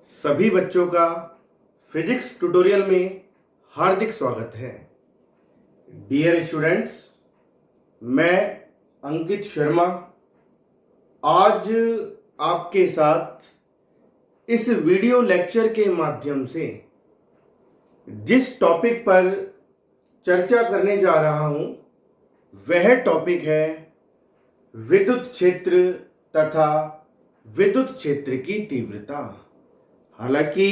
सभी बच्चों का फिजिक्स ट्यूटोरियल में हार्दिक स्वागत है। डियर स्टूडेंट्स, मैं अंकित शर्मा आज आपके साथ इस वीडियो लेक्चर के माध्यम से जिस टॉपिक पर चर्चा करने जा रहा हूं वह टॉपिक है विद्युत क्षेत्र तथा विद्युत क्षेत्र की तीव्रता। हालांकि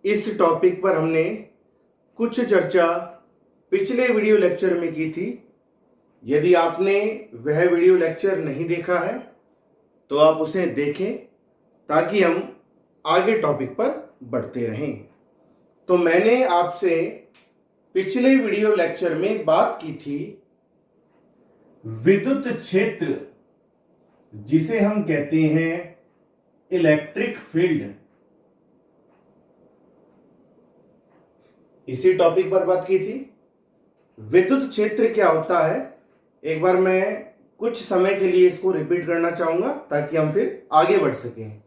इस टॉपिक पर हमने कुछ चर्चा पिछले वीडियो लेक्चर में की थी। यदि आपने वह वीडियो लेक्चर नहीं देखा है तो आप उसे देखें ताकि हम आगे टॉपिक पर बढ़ते रहें। तो मैंने आपसे पिछले वीडियो लेक्चर में बात की थी विद्युत क्षेत्र, जिसे हम कहते हैं इलेक्ट्रिक फील्ड। इसी टॉपिक पर बात की थी। विद्युत क्षेत्र क्या होता है, एक बार मैं कुछ समय के लिए इसको रिपीट करना चाहूंगा ताकि हम फिर आगे बढ़ सकें।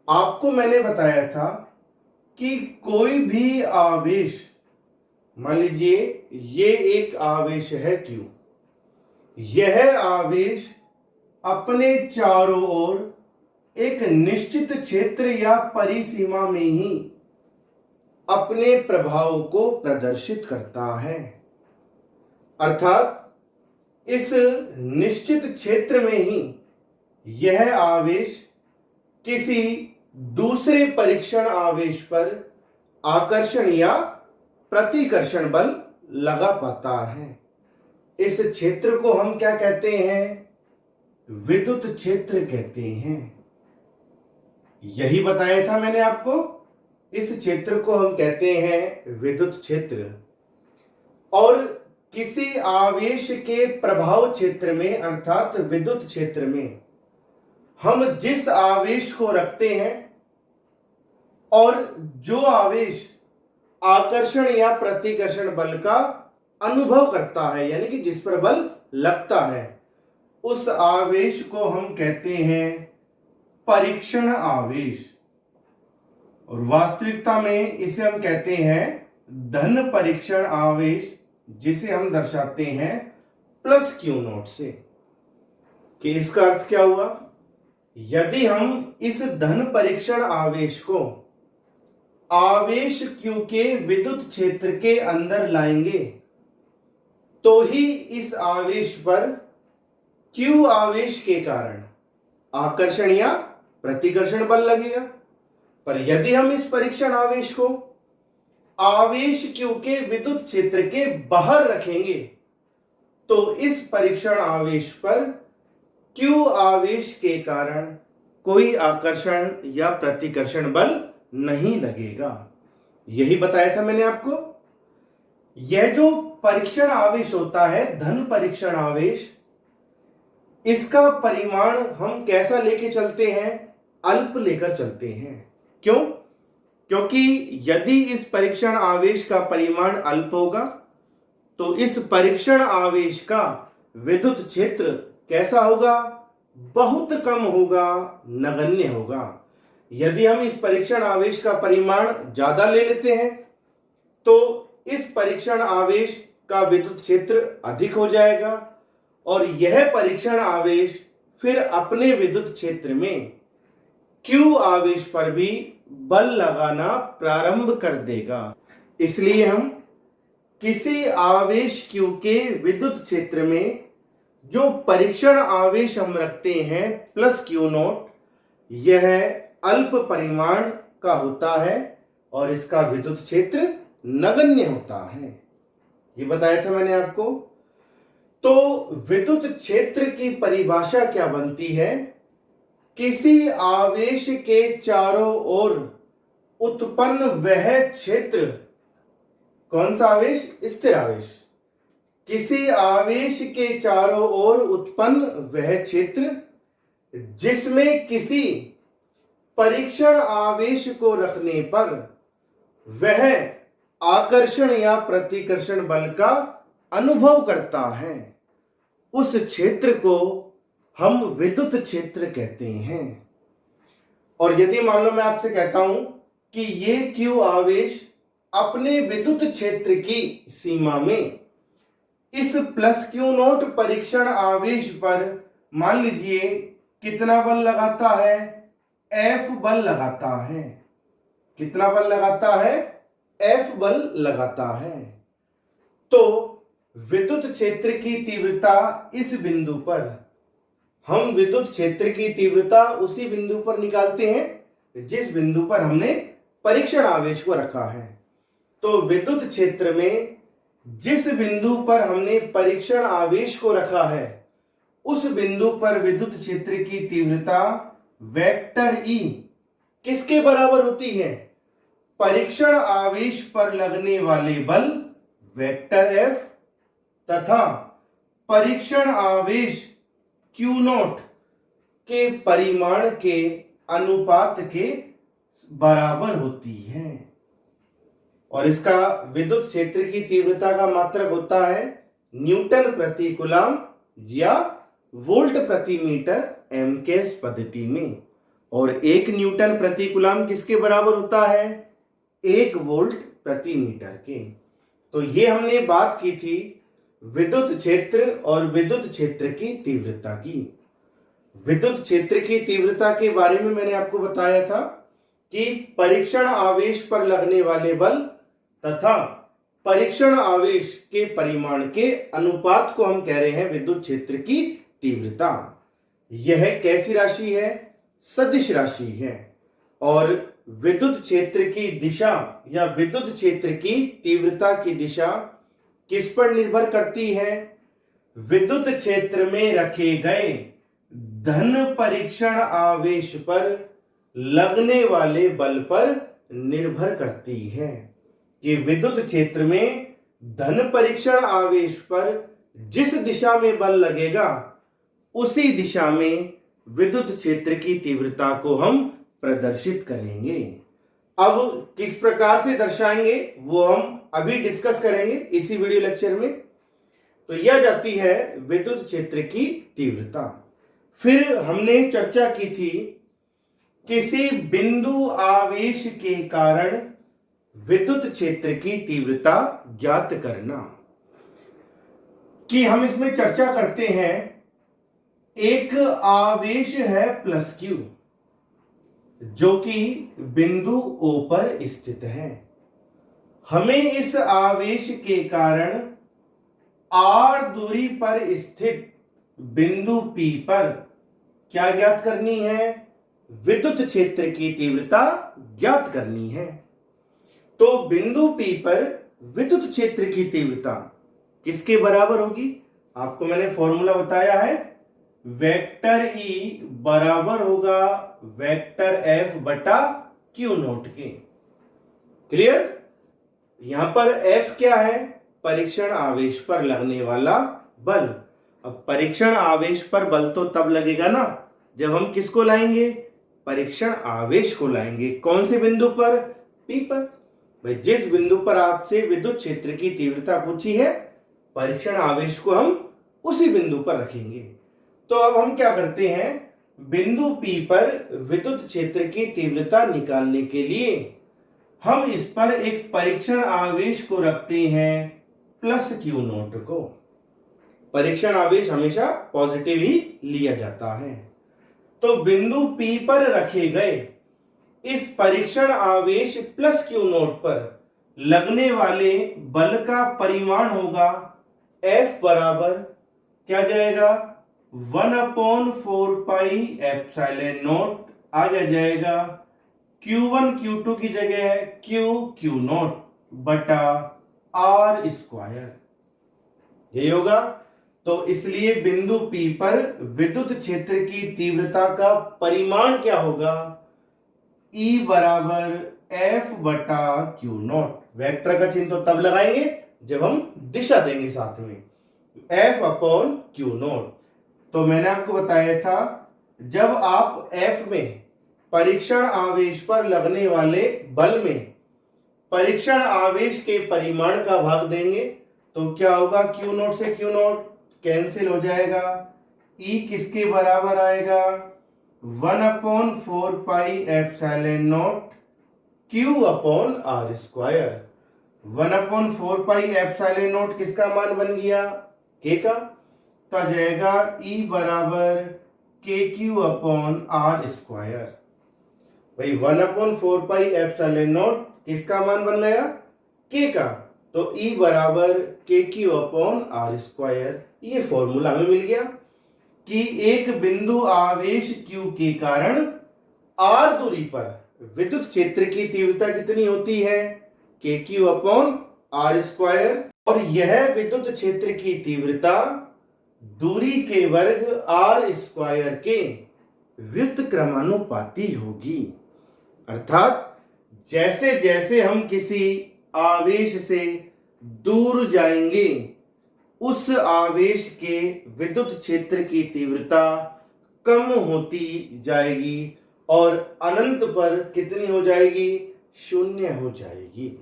आपको मैंने बताया था कि कोई भी आवेश, मान लीजिए ये एक आवेश है Q, यह आवेश अपने चारों ओर एक निश्चित क्षेत्र या परिसीमा में ही अपने प्रभाव को प्रदर्शित करता है। अर्थात इस निश्चित क्षेत्र में ही यह आवेश किसी दूसरे परीक्षण आवेश पर आकर्षण या प्रतिकर्षण बल लगा पाता है। इस क्षेत्र को हम क्या कहते हैं? विद्युत क्षेत्र कहते हैं। यही बताया था मैंने आपको। इस क्षेत्र को हम कहते हैं विद्युत क्षेत्र। और किसी आवेश के प्रभाव क्षेत्र में अर्थात विद्युत क्षेत्र में हम जिस आवेश को रखते हैं और जो आवेश आकर्षण या प्रतिकर्षण बल का अनुभव करता है, यानी कि जिस पर बल लगता है, उस आवेश को हम कहते हैं परीक्षण आवेश। और वास्तविकता में इसे हम कहते हैं धन परीक्षण आवेश, जिसे हम दर्शाते हैं प्लस क्यू नॉट से। कि इसका अर्थ क्या हुआ? यदि हम इस धन परीक्षण आवेश को आवेश Q के विद्युत क्षेत्र के अंदर लाएंगे तो ही इस आवेश पर Q आवेश के कारण आकर्षण या प्रतिकर्षण बल लगेगा। पर यदि हम इस परीक्षण आवेश को आवेश Q के विद्युत क्षेत्र के बाहर रखेंगे तो इस परीक्षण आवेश पर Q आवेश के कारण कोई आकर्षण या प्रतिकर्षण बल नहीं लगेगा। यही बताया था मैंने आपको। यह जो परीक्षण आवेश होता है, धन परीक्षण आवेश, इसका परिमाण हम कैसा लेके चलते हैं? अल्प लेकर चलते हैं। क्यों? क्योंकि यदि इस परीक्षण आवेश का परिमाण अल्प होगा तो इस परीक्षण आवेश का विद्युत क्षेत्र कैसा होगा? बहुत कम होगा, नगण्य होगा। यदि हम इस परीक्षण आवेश का परिमाण ज्यादा ले लेते हैं तो इस परीक्षण आवेश का विद्युत क्षेत्र अधिक हो जाएगा और यह परीक्षण आवेश फिर अपने विद्युत क्षेत्र में Q आवेश पर भी बल लगाना प्रारंभ कर देगा। इसलिए हम किसी आवेश Q के विद्युत क्षेत्र में जो परीक्षण आवेश हम रखते हैं प्लस क्यू नॉट, यह अल्प परिमाण का होता है और इसका विद्युत क्षेत्र नगण्य होता है। ये बताया था मैंने आपको। तो विद्युत क्षेत्र की परिभाषा क्या बनती है? किसी आवेश के चारों ओर उत्पन्न वह क्षेत्र, कौन सा आवेश? स्थिर आवेश। किसी आवेश के चारों ओर उत्पन्न वह क्षेत्र जिसमें किसी परीक्षण आवेश को रखने पर वह आकर्षण या प्रतिकर्षण बल का अनुभव करता है, उस क्षेत्र को हम विद्युत क्षेत्र कहते हैं। और यदि मान लो मैं आपसे कहता हूं कि ये Q आवेश अपने विद्युत क्षेत्र की सीमा में इस प्लस Q नोट परीक्षण आवेश पर मान लीजिए कितना बल लगाता है, F बल लगाता है। कितना बल लगाता है? F बल लगाता है। तो विद्युत क्षेत्र की तीव्रता इस बिंदु पर, हम विद्युत क्षेत्र की तीव्रता उसी बिंदु पर निकालते हैं जिस बिंदु पर हमने परीक्षण आवेश को रखा है। तो विद्युत क्षेत्र में जिस बिंदु पर हमने परीक्षण आवेश को रखा है उस बिंदु पर विद्युत क्षेत्र की तीव्रता वेक्टर E किसके बराबर होती है? परीक्षण आवेश पर लगने वाले बल वेक्टर F तथा परीक्षण आवेश Q नोट के परिमाण के अनुपात के बराबर होती है। और इसका विद्युत क्षेत्र की तीव्रता का मात्रक होता है न्यूटन प्रति कूलम या वोल्ट प्रति मीटर एमकेएस पद्धति में। और 1 न्यूटन प्रति कूलम किसके बराबर होता है? 1 वोल्ट प्रति मीटर के। तो ये हमने बात की थी विद्युत क्षेत्र और विद्युत क्षेत्र की तीव्रता की। विद्युत क्षेत्र की तीव्रता के बारे में मैंने आपको बताया था कि परीक्षण आवेश पर लगने वाले बल तथा परीक्षण आवेश के परिमाण के अनुपात को हम कह रहे हैं विद्युत क्षेत्र की तीव्रता। यह कैसी राशि है? सदिश राशि है। और विद्युत क्षेत्र की दिशा या विद्युत क्षेत्र की तीव्रता की दिशा किस पर निर्भर करती है? विद्युत क्षेत्र में रखे गए धन परीक्षण आवेश पर लगने वाले बल पर निर्भर करती है। कि विद्युत क्षेत्र में धन परीक्षण आवेश पर जिस दिशा में बल लगेगा उसी दिशा में विद्युत क्षेत्र की तीव्रता को हम प्रदर्शित करेंगे। अब किस प्रकार से दर्शाएंगे वो हम अभी डिस्कस करेंगे इसी वीडियो लेक्चर में। तो यह जाती है विद्युत क्षेत्र की तीव्रता। फिर हमने चर्चा की थी किसी बिंदु आवेश के कारण विद्युत क्षेत्र की तीव्रता ज्ञात करना। कि हम इसमें चर्चा करते हैं एक आवेश है प्लस Q जो कि बिंदु O पर स्थित है। हमें इस आवेश के कारण R दूरी पर स्थित बिंदु P पर क्या ज्ञात करनी है? विद्युत क्षेत्र की तीव्रता ज्ञात करनी है। तो बिंदु P पर विद्युत क्षेत्र की तीव्रता किसके बराबर होगी? आपको मैंने फॉर्मूला बताया है, वेक्टर E बराबर होगा वेक्टर F बटा Q नोट के। क्लियर? यहां पर F क्या है? परीक्षण आवेश पर लगने वाला बल। अब परीक्षण आवेश पर बल तो तब लगेगा ना जब हम किसको लाएंगे? परीक्षण आवेश को लाएंगे। कौन से बिंदु पर? P पर। भाई जिस बिंदु पर आपसे विद्युत क्षेत्र की तीव्रता पूछी है परीक्षण आवेश को हम उसी बिंदु पर रखेंगे। तो अब हम क्या करते हैं, बिंदु P पर विद्युत क्षेत्र की तीव्रता निकालने के लिए हम इस पर एक परीक्षण आवेश को रखते हैं प्लस Q नोट को। परीक्षण आवेश हमेशा पॉजिटिव ही लिया जाता है। तो बिंदु P पर रखे गए इस परीक्षण आवेश प्लस Q नोट पर लगने वाले बल का परिमाण होगा F बराबर क्या जाएगा 1/4 पाई एप्सिलॉन नोट। आगे जाएगा Q1 Q2 की जगह है Q नोट बटा R स्क्वायर। यही होगा। तो इसलिए बिंदु P पर विद्युत क्षेत्र की तीव्रता का परिमाण क्या होगा? E बराबर F बटा Q नोट। वेक्टर का चिन्ह तो तब लगाएंगे जब हम दिशा देंगे साथ में, F अपॉन Q नोट। तो मैंने आपको बताया था जब आप F में परीक्षण आवेश पर लगने वाले बल में परीक्षण आवेश के परिमाण का भाग देंगे तो क्या होगा? Q नोट से Q नोट कैंसिल हो जाएगा। E किसके बराबर आएगा? 1/4 pi epsilon naught Q upon are square. 1/4πε0 किसका मान बन गया? K का। तो आ जाएगा E बराबर KQ अपॉन आर स्क्वायर। भाई 1/4πε0 किसका मान बन गया? K का। तो E बराबर KQ अपॉन आर स्क्वायर। ये फॉर्मूला हमें मिल गया कि एक बिंदु आवेश Q के कारण R दूरी पर विद्युत क्षेत्र की तीव्रता कितनी होती है? KQ upon are square. और यह विद्युत क्षेत्र की तीव्रता दूरी के वर्ग R स्क्वायर के व्युत्क्रमानुपाती होगी। अर्थात जैसे जैसे हम किसी आवेश से दूर जाएंगे उस आवेश के विद्युत क्षेत्र की तीव्रता कम होती जाएगी और अनंत पर कितनी हो जाएगी? शून्य हो जाएगी।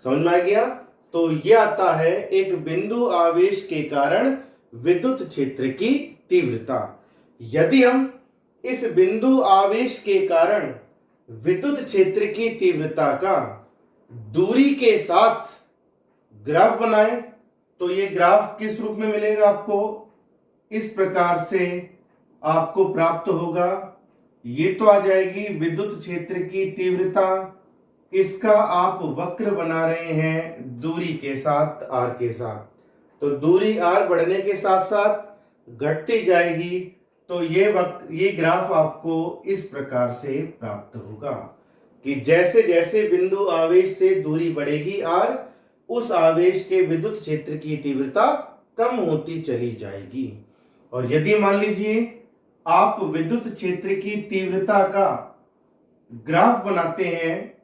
समझ में आ गया? तो यह आता है एक बिंदु आवेश के कारण विद्युत क्षेत्र की तीव्रता। यदि हम इस बिंदु आवेश के कारण विद्युत क्षेत्र की तीव्रता का दूरी के साथ ग्राफ बनाएं तो ये ग्राफ किस रूप में मिलेगा आपको? इस प्रकार से आपको प्राप्त होगा। ये तो आ जाएगी विद्युत क्षेत्र की तीव्रता। इसका आप वक्र बना रहे हैं दूरी के साथ, r के साथ। तो दूरी r बढ़ने के साथ साथ घटती जाएगी। तो ये ग्राफ आपको इस प्रकार से प्राप्त होगा कि जैसे जैसे बिंदु आवेश से दूरी बढ़ेगी r, उस आवेश के विद्युत क्षेत्र की तीव्रता कम होती चली जाएगी। और यदि मान लीजिए आप विद्युत क्षेत्र की तीव्रता का ग्राफ बनाते हैं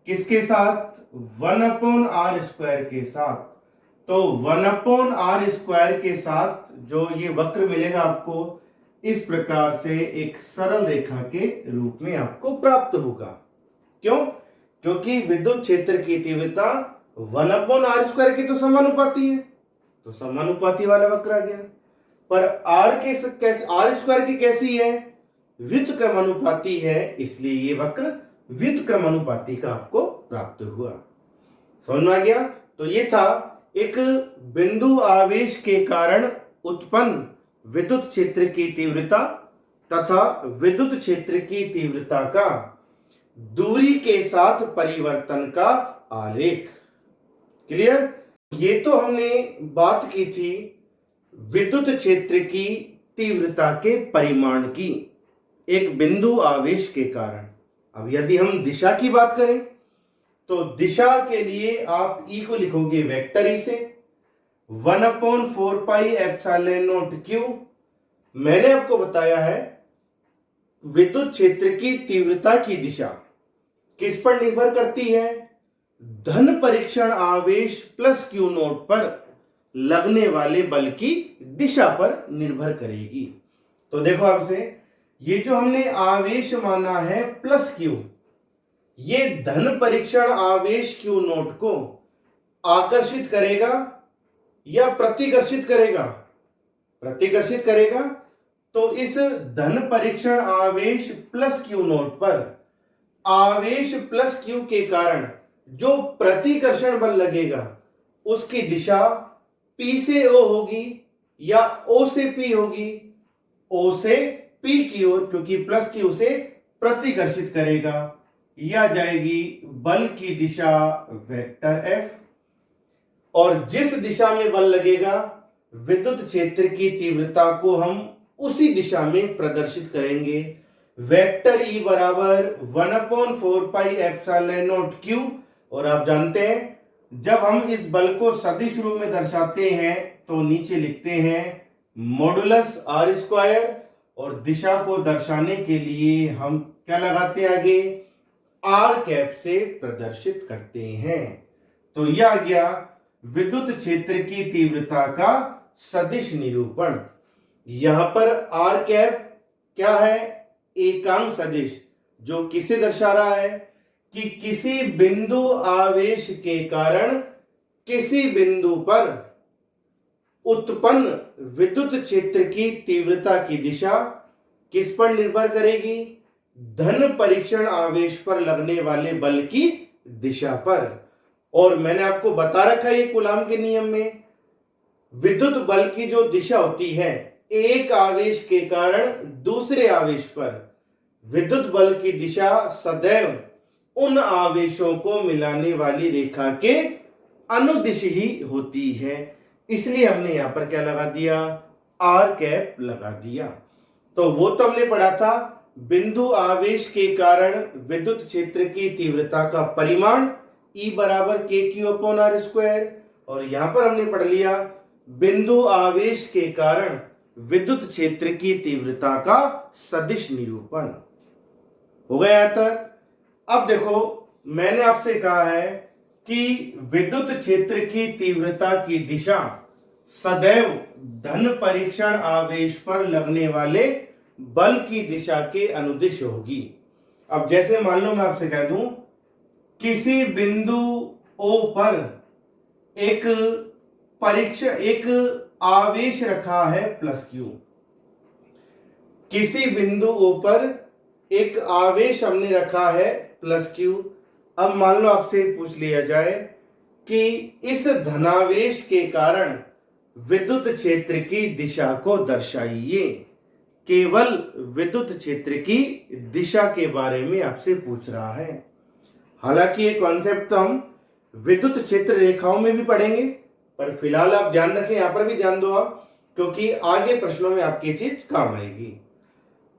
किसके साथ? 1/r² के साथ। तो 1/r² के साथ जो ये वक्र मिलेगा आपको इस प्रकार से एक सरल रेखा के रूप में आपको प्राप्त होगा। क्यों? क्योंकि विद्युत क्षेत्र की तीव्रता 1/r² की तो समानुपाती है, तो समानुपाती वाला वक्र आ गया। पर r² की कैसी है? व्युत्क्रमानुपाती है, इसलिए ये वक्र व्युत्क्रमानुपाती का आपको प्राप्त हुआ। समझ में आ गया? तो ये था एक बिंदु आवेश के कारण उत्पन्न विद्युत क्षेत्र की तीव्रता तथा विद्युत क्षेत्र की तीव्रता का दूरी के साथ परिवर्तन का आलेख। क्लियर? ये तो हमने बात की थी विद्युत क्षेत्र की तीव्रता के परिमाण की एक बिंदु आवेश के कारण। अब यदि हम दिशा की बात करें तो दिशा के लिए आप E को लिखोगे वेक्टर E से 1/4πε0Q। मैंने आपको बताया है विद्युत क्षेत्र की तीव्रता की दिशा किस पर निर्भर करती है? धन परीक्षण आवेश प्लस Q नोट पर लगने वाले बल की दिशा पर निर्भर करेगी। तो देखो आपसे ये जो हमने आवेश माना है प्लस Q, ये धन परीक्षण आवेश Q नोट को आकर्षित करेगा या प्रतिकर्षित करेगा? प्रतिकर्षित करेगा। तो इस धन परीक्षण आवेश प्लस Q नोट पर आवेश प्लस Q के कारण जो प्रतिकर्षण बल लगेगा उसकी दिशा P से O होगी या O से P होगी? O से P की ओर, क्योंकि प्लस Q से प्रतिकर्षित करेगा। यह जाएगी बल की दिशा वेक्टर F। और जिस दिशा में बल लगेगा विद्युत क्षेत्र की तीव्रता को हम उसी दिशा में प्रदर्शित करेंगे। वेक्टर E बराबर 1/4πε0Q। और आप जानते हैं जब हम इस बल को सदिश रूप में दर्शाते हैं तो नीचे लिखते हैं मॉडुलस r², और दिशा को दर्शाने के लिए हम क्या लगाते हैं आगे? r से प्रदर्शित करते हैं। तो यह आ गया विद्युत क्षेत्र की तीव्रता का सदिश निरूपण। यहां पर r क्या है? एकांक सदिश, जो किसे दर्शा रहा है कि किसी बिंदु आवेश के कारण किसी बिंदु पर उत्पन्न विद्युत क्षेत्र की तीव्रता की दिशा किस पर निर्भर करेगी? धन परीक्षण आवेश पर लगने वाले बल की दिशा पर। और मैंने आपको बता रखा है ये कूलाम के नियम में, विद्युत बल की जो दिशा होती है एक आवेश के कारण दूसरे आवेश पर, विद्युत बल की दिशा सदैव उन आवेशों को मिलाने वाली रेखा के अनुदिश ही होती है। इसलिए हमने यहां पर क्या लगा दिया, आर कैप लगा दिया। तो वो तो हमने पढ़ा था बिंदु आवेश के कारण विद्युत क्षेत्र की तीव्रता का परिमाण E बराबर के क्यू अपॉन आर स्क्वायर। और यहां पर हमने पढ़ लिया बिंदु आवेश के कारण विद्युत क्षेत्र की तीव्रता का सदिश निरूपण। हो गया यहाँ तक। अब देखो मैंने आपसे कहा है कि विद्युत क्षेत्र की तीव्रता की दिशा सदैव धन परीक्षण आवेश पर लगने वाले बल की दिशा के अनुदिश होगी। अब जैसे मान लो मैं आपसे कह दूं किसी बिंदु O पर एक आवेश रखा है प्लस क्यू, किसी बिंदु O पर एक आवेश हमने रखा है प्लस क्यू। अब मान लो आपसे पूछ लिया जाए कि इस धनावेश के कारण विद्युत क्षेत्र की दिशा को दर्शाइए। केवल विद्युत क्षेत्र की दिशा के बारे में आपसे पूछ रहा है। हालांकि ये कॉन्सेप्ट तो हम विद्युत क्षेत्र रेखाओं में भी पढ़ेंगे, पर फिलहाल आप ध्यान रखें, यहां पर भी ध्यान दो आप, क्योंकि आगे प्रश्नों में आपकी चीज काम आएगी।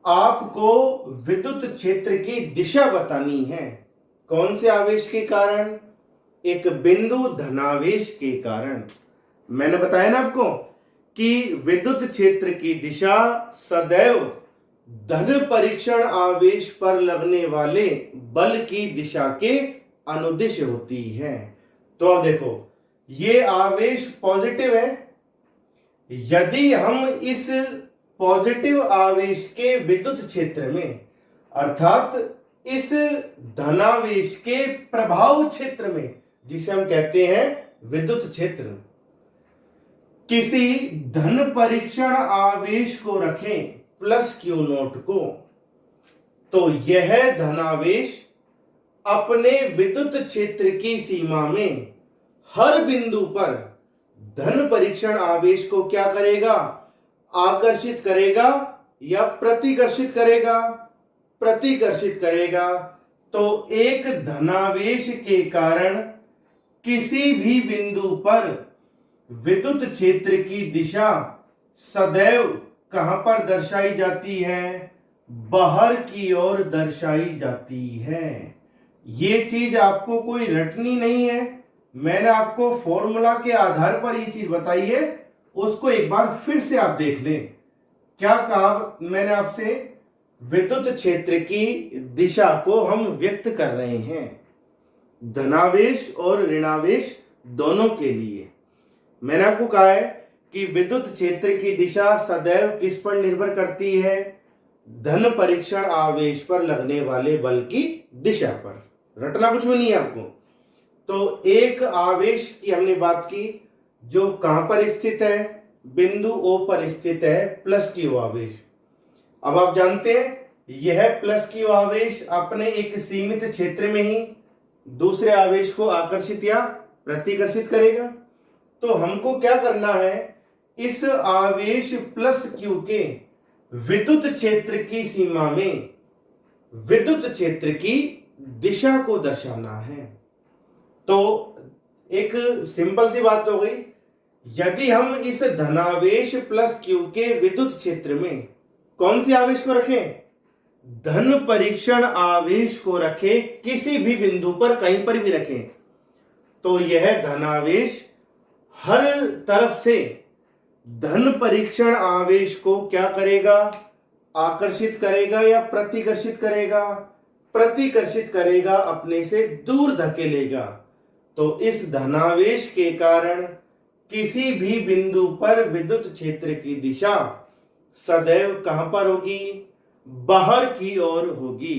आपको विद्युत क्षेत्र की दिशा बतानी है। कौन से आवेश के कारण? एक बिंदु धनावेश के कारण। मैंने बताया ना आपको कि विद्युत क्षेत्र की दिशा सदैव धन परीक्षण आवेश पर लगने वाले बल की दिशा के अनुदिश होती है। तो अब देखो ये आवेश पॉजिटिव है। यदि हम इस पॉजिटिव आवेश के विद्युत क्षेत्र में अर्थात इस धनावेश के प्रभाव क्षेत्र में, जिसे हम कहते हैं विद्युत क्षेत्र, किसी धन परीक्षण आवेश को रखें प्लस क्यू नोट को, तो यह धनावेश अपने विद्युत क्षेत्र की सीमा में हर बिंदु पर धन परीक्षण आवेश को क्या करेगा? आकर्षित करेगा या प्रतिकर्षित करेगा? प्रतिकर्षित करेगा। तो एक धनावेश के कारण किसी भी बिंदु पर विद्युत क्षेत्र की दिशा सदैव कहां पर दर्शाई जाती है? बाहर की ओर दर्शाई जाती है। ये चीज आपको कोई रटनी नहीं है, मैंने आपको फॉर्मूला के आधार पर ये चीज बताई है, उसको एक बार फिर से आप देख लें। क्या कहा मैंने आपसे? विद्युत क्षेत्र की दिशा को हम व्यक्त कर रहे हैं धनावेश और ऋणावेश दोनों के लिए। मैंने आपको कहा है कि विद्युत क्षेत्र की दिशा सदैव किस पर निर्भर करती है? धन परीक्षण आवेश पर लगने वाले बल की दिशा पर। रटना कुछ भी नहीं है आपको। तो एक आवेश की हमने बात की जो कहां पर स्थित है? बिंदु O पर स्थित है, प्लस क्यू आवेश। अब आप जानते हैं यह प्लस क्यू आवेश अपने एक सीमित क्षेत्र में ही दूसरे आवेश को आकर्षित या प्रतिकर्षित करेगा। तो हमको क्या करना है? इस आवेश प्लस क्यू के विद्युत क्षेत्र की सीमा में विद्युत क्षेत्र की दिशा को दर्शाना है। तो एक सिंपल सी बात हो गई, यदि हम इस धनावेश प्लस क्यू के विद्युत क्षेत्र में कौन सी आवेश को रखें? धन परीक्षण आवेश को रखें, किसी भी बिंदु पर कहीं पर भी रखें, तो यह धनावेश हर तरफ से धन परीक्षण आवेश को क्या करेगा? आकर्षित करेगा या प्रतिकर्षित करेगा? प्रतिकर्षित करेगा, अपने से दूर धकेलेगा। तो इस धनावेश के कारण किसी भी बिंदु पर विद्युत क्षेत्र की दिशा सदैव कहां पर होगी? बाहर की ओर होगी,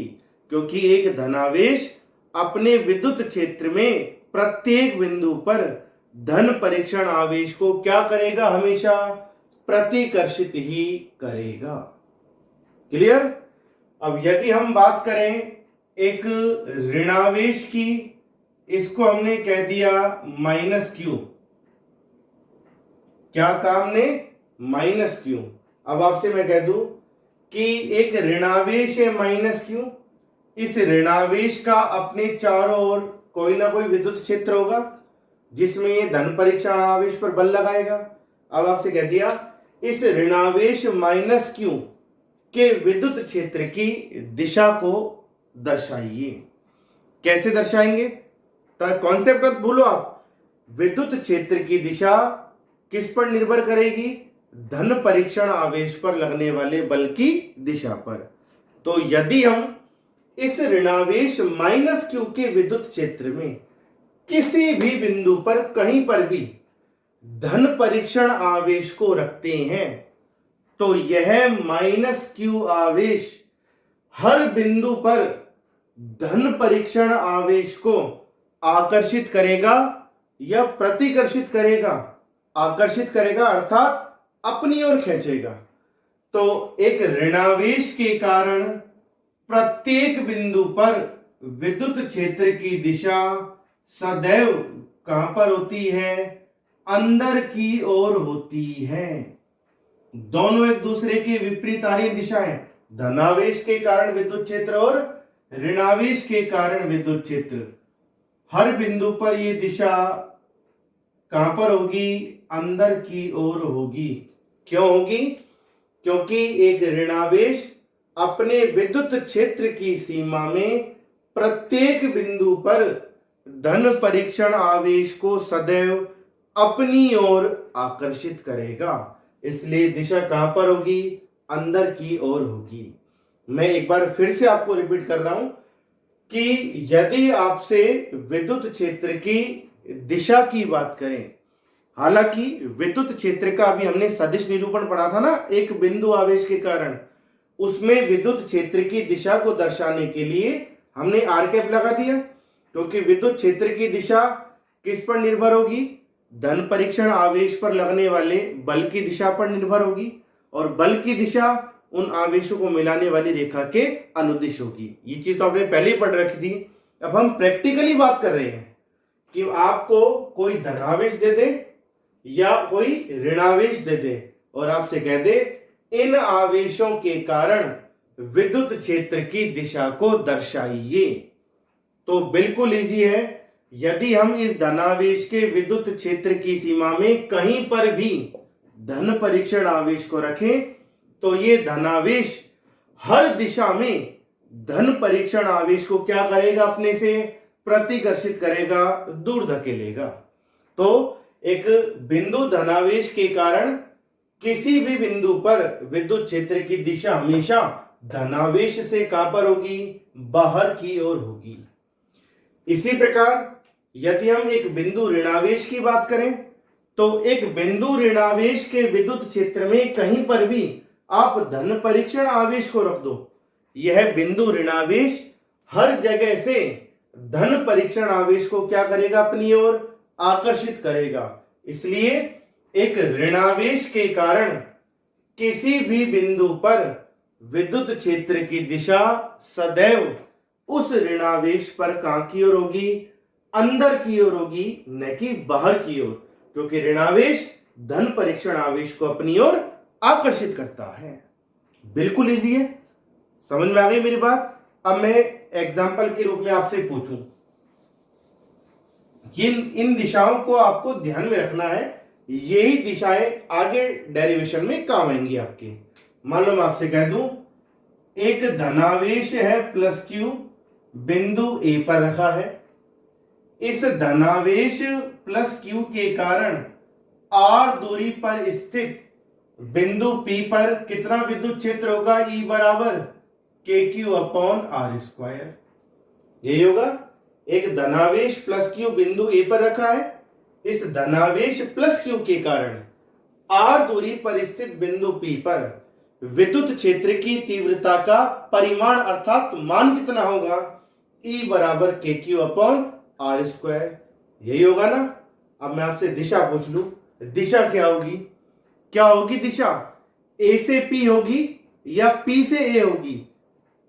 क्योंकि एक धनावेश अपने विद्युत क्षेत्र में प्रत्येक बिंदु पर धन परीक्षण आवेश को क्या करेगा? हमेशा प्रतिकर्षित ही करेगा। क्लियर? अब यदि हम बात करें एक ऋणावेश की, इसको हमने कह दिया माइनस क्यू। क्या काम ने? Minus Q. अब आपसे मैं कह दूं कि एक ऋणावेश है माइनस क्यू, इस ऋणावेश का अपने चारों ओर कोई ना कोई विद्युत क्षेत्र होगा जिसमें ये धन परीक्षण आवेश पर बल लगाएगा। अब आपसे कह दिया इस ऋणावेश माइनस क्यू के विद्युत क्षेत्र की दिशा को दर्शाइए। कैसे दर्शाएंगे? तो कॉन्सेप्ट मत भूलो आप। विद्युत क्षेत्र की दिशा किस पर निर्भर करेगी? धन परीक्षण आवेश पर लगने वाले बल की दिशा पर। तो यदि हम इस ऋणावेश माइनस क्यू के विद्युत क्षेत्र में किसी भी बिंदु पर कहीं पर भी धन परीक्षण आवेश को रखते हैं तो यह माइनस क्यू आवेश हर बिंदु पर धन परीक्षण आवेश को आकर्षित करेगा या प्रतिकर्षित करेगा? आकर्षित करेगा अर्थात अपनी ओर खींचेगा। तो एक ऋणावेश के कारण प्रत्येक बिंदु पर विद्युत क्षेत्र की दिशा सदैव कहां पर होती है? अंदर की ओर होती है। दोनों एक दूसरे के विपरीतारी दिशाएं, धनावेश के कारण विद्युत क्षेत्र और ऋणावेश के कारण विद्युत क्षेत्र, हर बिंदु पर यह दिशा कहां पर होगी? अंदर की ओर होगी। क्यों होगी? क्योंकि एक ऋणावेश अपने विद्युत क्षेत्र की सीमा में प्रत्येक बिंदु पर धन परीक्षण आवेश को सदैव अपनी ओर आकर्षित करेगा, इसलिए दिशा कहां पर होगी? अंदर की ओर होगी। मैं एक बार फिर से आपको रिपीट कर रहा हूं कि यदि आपसे विद्युत क्षेत्र की दिशा की बात करें, हालांकि विद्युत क्षेत्र का अभी हमने सदिश निरूपण पढ़ा था ना, एक बिंदु आवेश के कारण, उसमें विद्युत क्षेत्र की दिशा को दर्शाने के लिए हमने आर कैप लगा दिया, क्योंकि विद्युत क्षेत्र की दिशा किस पर निर्भर होगी? धन परीक्षण आवेश पर लगने वाले बल की दिशा पर निर्भर होगी, और बल की दिशा उन आवेशों को मिलाने वाली रेखा के अनुदिश होगी। ये चीज तो आपने पहले ही पढ़ रखी थी। अब हम प्रैक्टिकली बात कर रहे हैं कि आपको कोई धनावेश दे दे या कोई ऋणावेश दे दे और आपसे कह दे इन आवेशों के कारण विद्युत क्षेत्र की दिशा को दर्शाइए, तो बिल्कुल इजी है। यदि हम इस धनावेश के विद्युत क्षेत्र की सीमा में कहीं पर भी धन परीक्षण आवेश को रखें तो ये धनावेश हर दिशा में धन परीक्षण आवेश को क्या करेगा? अपने से प्रतिकर्षित करेगा, दूर धकेलेगा। तो एक बिंदु धनावेश के कारण किसी भी बिंदु पर विद्युत क्षेत्र की दिशा हमेशा धनावेश से कहां पर होगी? बाहर की ओर होगी। इसी प्रकार यदि हम एक बिंदु ऋणावेश की बात करें तो एक बिंदु ऋणावेश के विद्युत क्षेत्र में कहीं पर भी आप धन परीक्षण आवेश को रख दो, यह बिंदु ऋणावेश हर जगह से धन परीक्षण आवेश को क्या करेगा? अपनी ओर आकर्षित करेगा। इसलिए एक ऋणावेश के कारण किसी भी बिंदु पर विद्युत क्षेत्र की दिशा सदैव उस ऋणावेश पर कहां की ओर होगी? अंदर की ओर होगी, न कि बाहर की ओर, क्योंकि ऋणावेश धन परीक्षण आवेश को अपनी ओर आकर्षित करता है। बिल्कुल इजी है, समझ में आ गई मेरी बात? अब मैं एग्जाम्पल के रूप में आपसे पूछूं, इन दिशाओं को आपको ध्यान में रखना है, यही दिशाएं आगे डेरिवेशन में काम आएंगी आपके। मान लो मैं आपसे कह दूं एक धनावेश है प्लस क्यू बिंदु ए पर रखा है, इस धनावेश प्लस क्यू के कारण आर दूरी पर स्थित बिंदु पी पर कितना विद्युत क्षेत्र होगा? ई बराबर के क्यू अपॉन आर स्क्वायर। यही होगा। एक धनावेश प्लस क्यू बिंदु ए पर रखा है, इस धनावेश प्लस क्यू के कारण आर दूरी पर स्थित बिंदु पी पर विद्युत क्षेत्र की तीव्रता का परिमाण अर्थात मान कितना होगा? ई बराबर के क्यू अपॉन आर स्क्वायर। यही होगा ना। अब मैं आपसे दिशा पूछ लूं, दिशा क्या होगी? क्या होगी दिशा? ए से पी होगी या पी से ए होगी?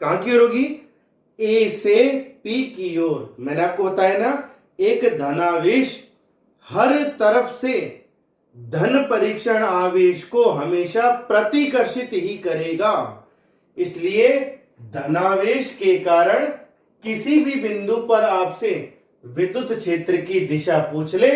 कहां की ओर होगी? ए से पी की ओर। मैंने आपको बताया ना, एक धनावेश हर तरफ से धन परीक्षण आवेश को हमेशा प्रतिकर्षित ही करेगा। इसलिए धनावेश के कारण किसी भी बिंदु पर आपसे विद्युत क्षेत्र की दिशा पूछ ले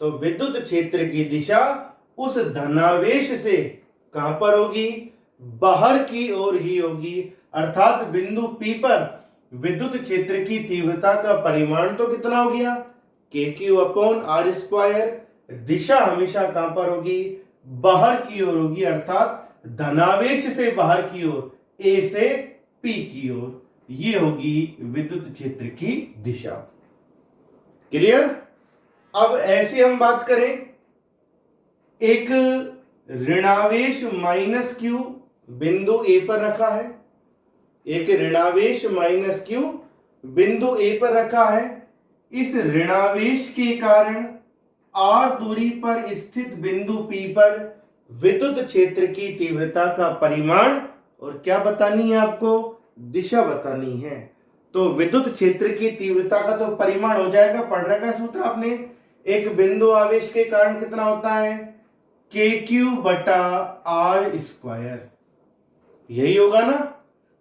तो विद्युत क्षेत्र की दिशा उस धनावेश से कहां पर होगी? बाहर की ओर ही होगी। अर्थात बिंदु P पर विद्युत क्षेत्र की तीव्रता का परिमाण तो कितना हो गया? KQ/R²। दिशा हमेशा कहां पर होगी? बाहर की ओर होगी, अर्थात धनावेश से बाहर की ओर, A से P की ओर। ये होगी विद्युत क्षेत्र की दिशा। क्लियर? अब ऐसे हम बात करें, एक ऋणावेश -Q बिंदु A पर रखा है। एक ऋणावेश -Q बिंदु A पर रखा है। इस ऋणावेश के कारण R दूरी पर स्थित बिंदु P पर विद्युत क्षेत्र की तीव्रता का परिमाण और क्या बतानी है आपको? दिशा बतानी है। तो विद्युत क्षेत्र की तीव्रता का तो परिमाण हो जाएगा, पढ़ रखा है सूत्र आपने। एक बिंदु आवेश के कारण कितना होता है? KQ/R²। यही होगा ना?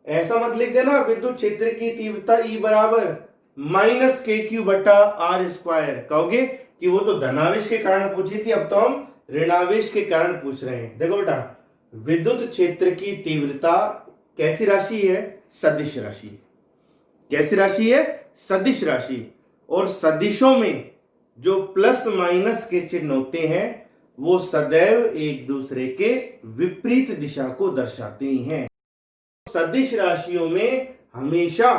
ऐसा मत लिख देना विद्युत क्षेत्र की तीव्रता E बराबर -KQ/R²। कहोगे कि वो तो धनावेश के कारण पूछी थी, अब तो हम ऋणावेश के कारण पूछ रहे हैं। देखो बेटा, विद्युत क्षेत्र की तीव्रता कैसी राशि है? सदिश राशि। कैसी राशि है? सदिश राशि। और सदिशों में जो प्लस माइनस के चिन्ह होते हैं वो सदैव एक दूसरे के विपरीत दिशा को दर्शाते हैं। सदिश राशियों में हमेशा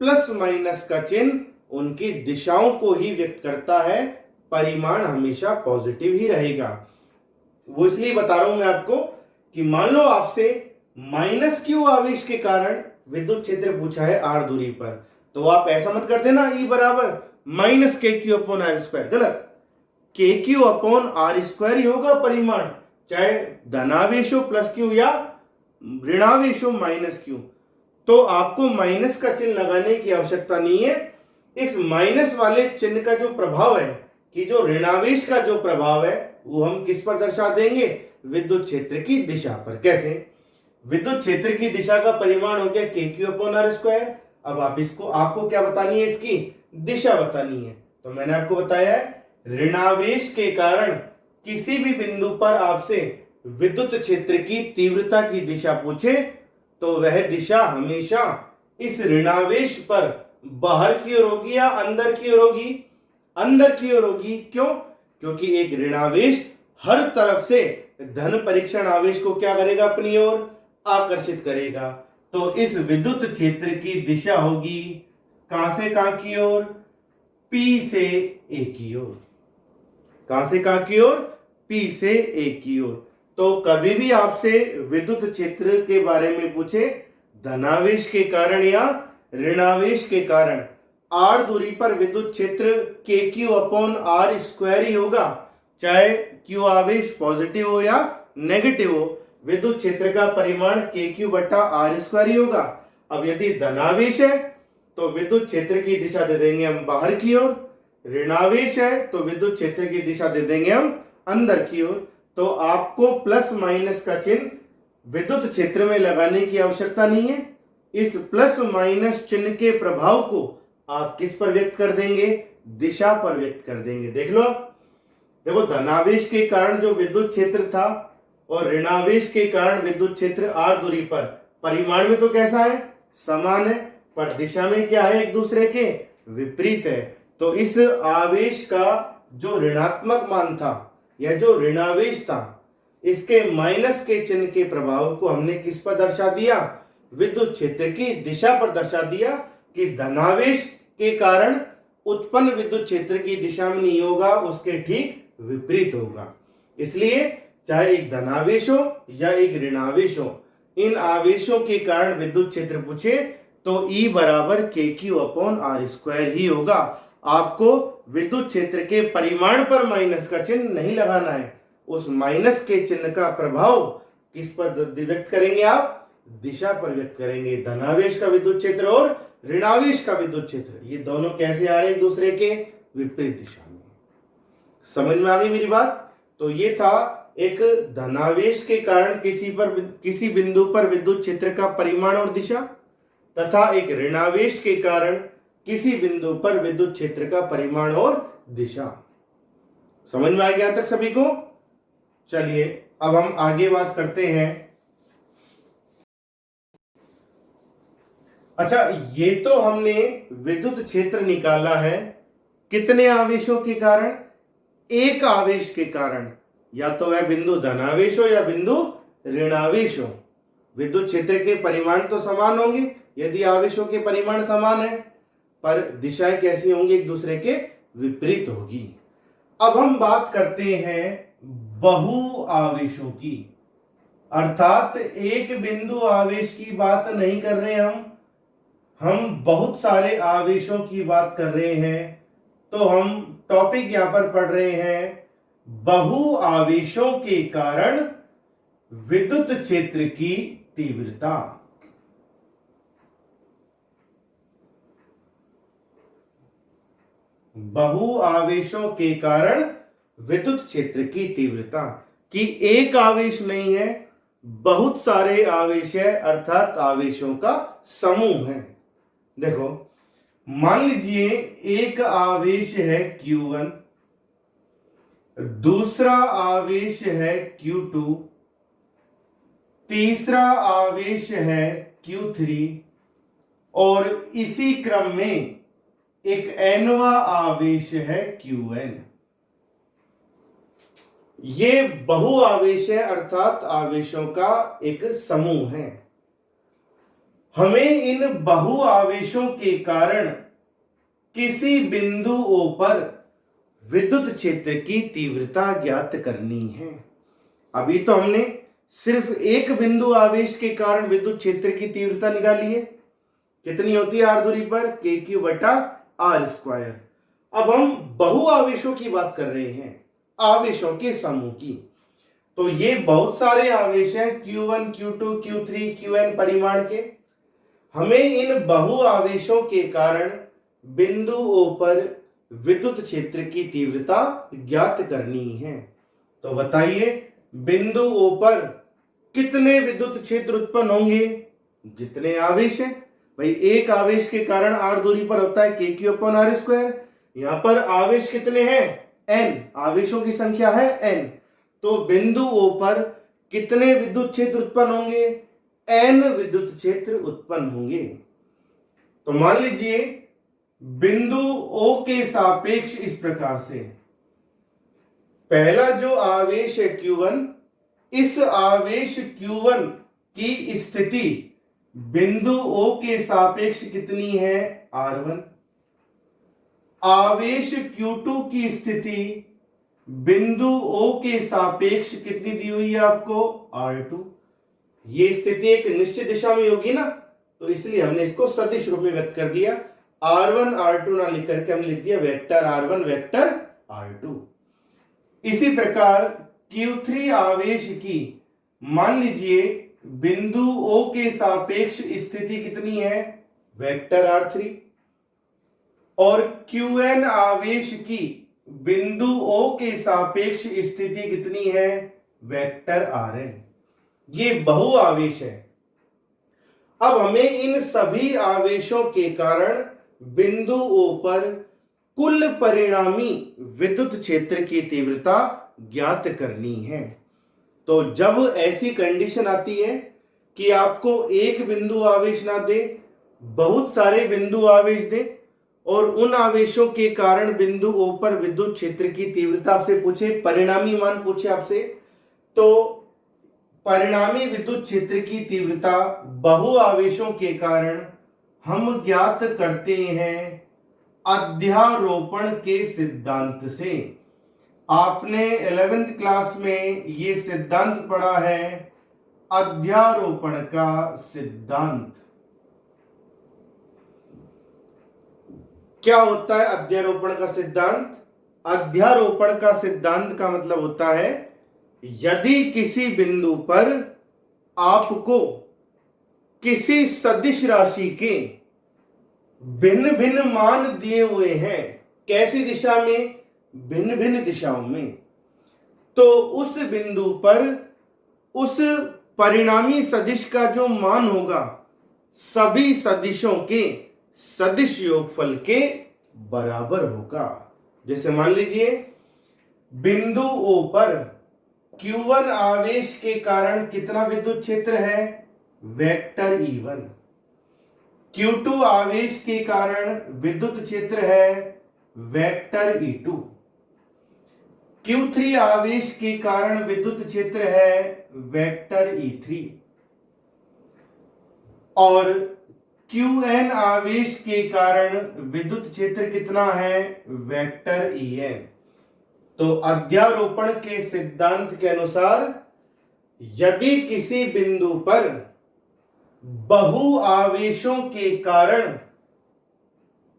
प्लस माइनस का चिन्ह उनकी दिशाओं को ही व्यक्त करता है, परिमाण हमेशा पॉजिटिव ही रहेगा। वो इसलिए बता रहा हूं मैं आपको कि मान लो आपसे -Q आवेश के कारण विद्युत क्षेत्र पूछा है R दूरी पर, तो आप ऐसा मत कर देना E बराबर -KQ/R²। गलत। KQ/R² ही होगा परिमाण, चाहे धनावेश हो +Q या ऋणावेश हो -Q। तो आपको माइनस का चिन्ह लगाने की आवश्यकता नहीं है। इस माइनस वाले चिन्ह का जो प्रभाव है, कि जो ऋणावेश का जो प्रभाव है, वो हम किस पर दर्शा देंगे? विद्युत क्षेत्र की दिशा पर। कैसे? विद्युत क्षेत्र की दिशा का परिमाण हो गया KQ/R²। अब आपको क्या बतानी है? इसकी दिशा बतानी है। तो मैंने आपको बताया है, ऋणावेश के कारण किसी भी बिंदु पर आपसे विद्युत क्षेत्र की तीव्रता की दिशा पूछे तो वह दिशा हमेशा इस ऋणावेश पर बाहर की ओर होगी या अंदर की ओर होगी? अंदर की ओर होगी। क्यों? क्योंकि एक ऋणावेश हर तरफ से धन परीक्षण आवेश को क्या करेगा? अपनी ओर आकर्षित करेगा। तो इस विद्युत क्षेत्र की दिशा होगी कहां से कहां की ओर? P से A की ओर। कहां से कहां की ओर? P से A की ओर। तो कभी भी आपसे विद्युत क्षेत्र के बारे में पूछे, धनावेश के कारण या ऋणावेश के कारण R दूरी पर विद्युत क्षेत्र KQ/R² ही होगा, चाहे Q आवेश पॉजिटिव हो या नेगेटिव हो, विद्युत क्षेत्र का परिमाण KQ/R² ही होगा। अब यदि धनावेश है तो विद्युत क्षेत्र की दिशा दे देंगे हम बाहर की ओर, ऋणावेश है तो विद्युत क्षेत्र की दिशा दे देंगे हम अंदर की ओर। तो आपको प्लस माइनस का चिन्ह विद्युत क्षेत्र में लगाने की आवश्यकता नहीं है। इस प्लस माइनस चिन्ह के प्रभाव को आप किस पर व्यक्त कर देंगे? दिशा पर व्यक्त कर देंगे। देख लो, देखो धनावेश के कारण जो विद्युत क्षेत्र था और ऋणावेश के कारण विद्युत क्षेत्र R दूरी पर, परिमाण में तो कैसा है? समान है, पर दिशा में क्या है? एक दूसरे के विपरीत है। तो इस आवेश का जो ऋणात्मक मान था या जो ऋणावेश था, इसके माइनस के चिन्ह के प्रभाव को हमने किस पर दर्शा दिया? विद्युत क्षेत्र की दिशा पर दर्शा दिया कि धनावेश के कारण उत्पन्न विद्युत क्षेत्र की दिशा में नहीं होगा, उसके ठीक विपरीत होगा। इसलिए चाहे एक धनावेश हो या एक ऋणावेश हो, इन आवेशों के कारण विद्युत क्षेत्र पूछे तो E बराबर KQ/R² ही होगा। आपको विद्युत क्षेत्र के परिमाण पर माइनस का चिन्ह नहीं लगाना है, उस माइनस के चिन्ह का प्रभाव किस पर व्यक्त करेंगे आप? दिशा पर व्यक्त करेंगे। धनावेश का विद्युत क्षेत्र और ऋणावेश का विद्युत क्षेत्र, ये दोनों कैसे आ रहे हैं एक दूसरे के विपरीत दिशा में। समझ में आ गई मेरी बात? तो ये था एक धनावेश के कारण किसी बिंदु पर विद्युत क्षेत्र का परिमाण और दिशा, तथा एक ऋणावेश के कारण किसी बिंदु पर विद्युत क्षेत्र का परिमाण और दिशा। समझ में आ गया तक सभी को? चलिए अब हम आगे बात करते हैं। अच्छा, ये तो हमने विद्युत क्षेत्र निकाला है कितने आवेशों के कारण? एक आवेश के कारण, या तो वह बिंदु धनावेश हो या बिंदु ऋणावेश हो। विद्युत क्षेत्र के परिमाण तो समान होंगे यदि आवेशों के परिमाण समान है, पर दिशाएं कैसी होंगी? एक दूसरे के विपरीत होगी। अब हम बात करते हैं बहु आवेशों की, अर्थात एक बिंदु आवेश की बात नहीं कर रहे हम बहुत सारे आवेशों की बात कर रहे हैं। तो हम टॉपिक यहां पर पढ़ रहे हैं बहु आवेशों के कारण विद्युत क्षेत्र की तीव्रता। बहु आवेशों के कारण विद्युत क्षेत्र की तीव्रता, कि एक आवेश नहीं है, बहुत सारे आवेश है, अर्थात आवेशों का समूह है। देखो, मान लीजिए एक आवेश है Q1, दूसरा आवेश है Q2, तीसरा आवेश है Q3, और इसी क्रम में एक nवा आवेश है Qn। ये बहु आवेश है, अर्थात आवेशों का एक समूह है। हमें इन बहु आवेशों के कारण किसी बिंदु O पर विद्युत क्षेत्र की तीव्रता ज्ञात करनी है। अभी तो हमने सिर्फ एक बिंदु आवेश के कारण विद्युत क्षेत्र की तीव्रता निकाली है। कितनी होती है r दूरी पर? KQ बटा R स्क्वायर। अब हम बहु आवेशों की बात कर रहे हैं, आवेशों के समूह की। तो ये बहुत सारे आवेश हैं, Q1, Q2, Q3, Qn परिमाण के। हमें इन बहु आवेशों के कारण बिंदु O पर विद्युत क्षेत्र की तीव्रता ज्ञात करनी है। तो बताइए, बिंदु O पर कितने विद्युत क्षेत्र उत्पन्न होंगे? जितने आवेश हैं। भाई, एक आवेश के कारण r दूरी पर होता है KQ अपॉन R स्क्वायर। यहां पर आवेश कितने हैं? n, आवेशों की संख्या है n। तो बिंदु O पर कितने विद्युत क्षेत्र उत्पन्न होंगे? n विद्युत क्षेत्र उत्पन्न होंगे। तो मान लीजिए बिंदु O के सापेक्ष इस प्रकार से, पहला जो आवेश है Q1, इस आवेश Q1 की स्थिति बिंदु O के सापेक्ष कितनी है? R1। आवेश Q2 की स्थिति बिंदु O के सापेक्ष कितनी दी हुई है आपको? R2। ये स्थिति एक निश्चित दिशा में होगी ना, तो इसलिए हमने इसको सदिश रूप में व्यक्त कर दिया। R1 R2 ना लिख करके हम लिख दिया वेक्टर R1 वेक्टर R2। इसी प्रकार Q3 आवेश की मान लीजिए बिंदु O के सापेक्ष स्थिति कितनी है? Vector R3। और Qn आवेश की बिंदु O के सापेक्ष स्थिति कितनी है? Vector Rn। ये बहु आवेश है। अब हमें इन सभी आवेशों के कारण बिंदु O पर कुल परिणामी विद्युत क्षेत्र की तीव्रता ज्ञात करनी है। तो जब ऐसी कंडीशन आती है कि आपको एक बिंदु आवेश ना दे, बहुत सारे बिंदु आवेश दे, और उन आवेशों के कारण बिंदु O पर विद्युत क्षेत्र की तीव्रता आपसे पूछे, परिणामी मान पूछे आपसे, तो परिणामी विद्युत क्षेत्र की तीव्रता बहु आवेशों के कारण हम ज्ञात करते हैं अध्यारोपण के सिद्धांत से। आपने 11th क्लास में ये सिद्धांत पढ़ा है, अध्यारोपण का सिद्धांत। क्या होता है अध्यारोपण का सिद्धांत? अध्यारोपण का सिद्धांत का मतलब होता है, यदि किसी बिंदु पर आपको किसी सदिश राशि के भिन्न भिन्न मान दिए हुए हैं, कैसी दिशा में, भिन्न भिन्न दिशाओं में, तो उस बिंदु पर उस परिणामी सदिश का जो मान होगा सभी सदिशों के सदिश योगफल के बराबर होगा। जैसे मान लीजिए बिंदु O पर Q1 आवेश के कारण कितना विद्युत क्षेत्र है, वेक्टर E1। Q2 आवेश के कारण विद्युत क्षेत्र है वेक्टर E2। Q3 आवेश के कारण विद्युत क्षेत्र है वेक्टर E3 और Qn आवेश के कारण विद्युत क्षेत्र कितना है, वेक्टर En। तो अध्यारोपण के सिद्धांत के अनुसार यदि किसी बिंदु पर बहु आवेशों के कारण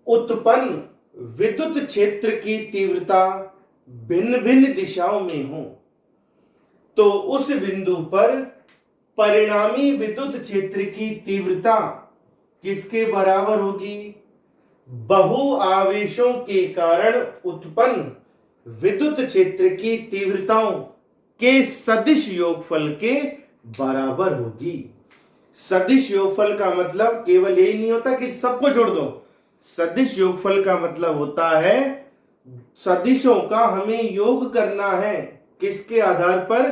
उत्पन्न विद्युत क्षेत्र की तीव्रता भिन्न भिन्न दिशाओं में हो, तो उस बिंदु पर परिणामी विद्युत क्षेत्र की तीव्रता किसके बराबर होगी, बहु आवेशों के कारण उत्पन्न विद्युत क्षेत्र की तीव्रताओं के सदिश योगफल के बराबर होगी। सदिश योगफल का मतलब केवल यही नहीं होता कि सबको जोड़ दो। सदिश योगफल का मतलब होता है सदिशों का हमें योग करना है, किसके आधार पर,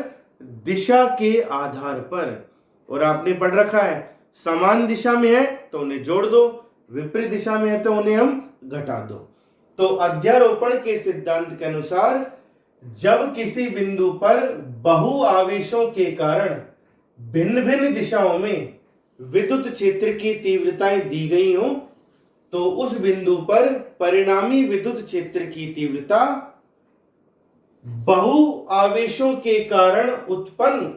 दिशा के आधार पर। और आपने पढ़ रखा है समान दिशा में है तो उन्हें जोड़ दो, विपरीत दिशा में है तो उन्हें हम घटा दो। तो अध्यारोपण के सिद्धांत के अनुसार जब किसी बिंदु पर बहु आवेशों के कारण भिन्न भिन्न दिशाओं में विद्युत क्षेत्र की तीव्रताएं दी गई हो, तो उस बिंदु पर परिणामी विद्युत क्षेत्र की तीव्रता बहु आवेशों के कारण उत्पन्न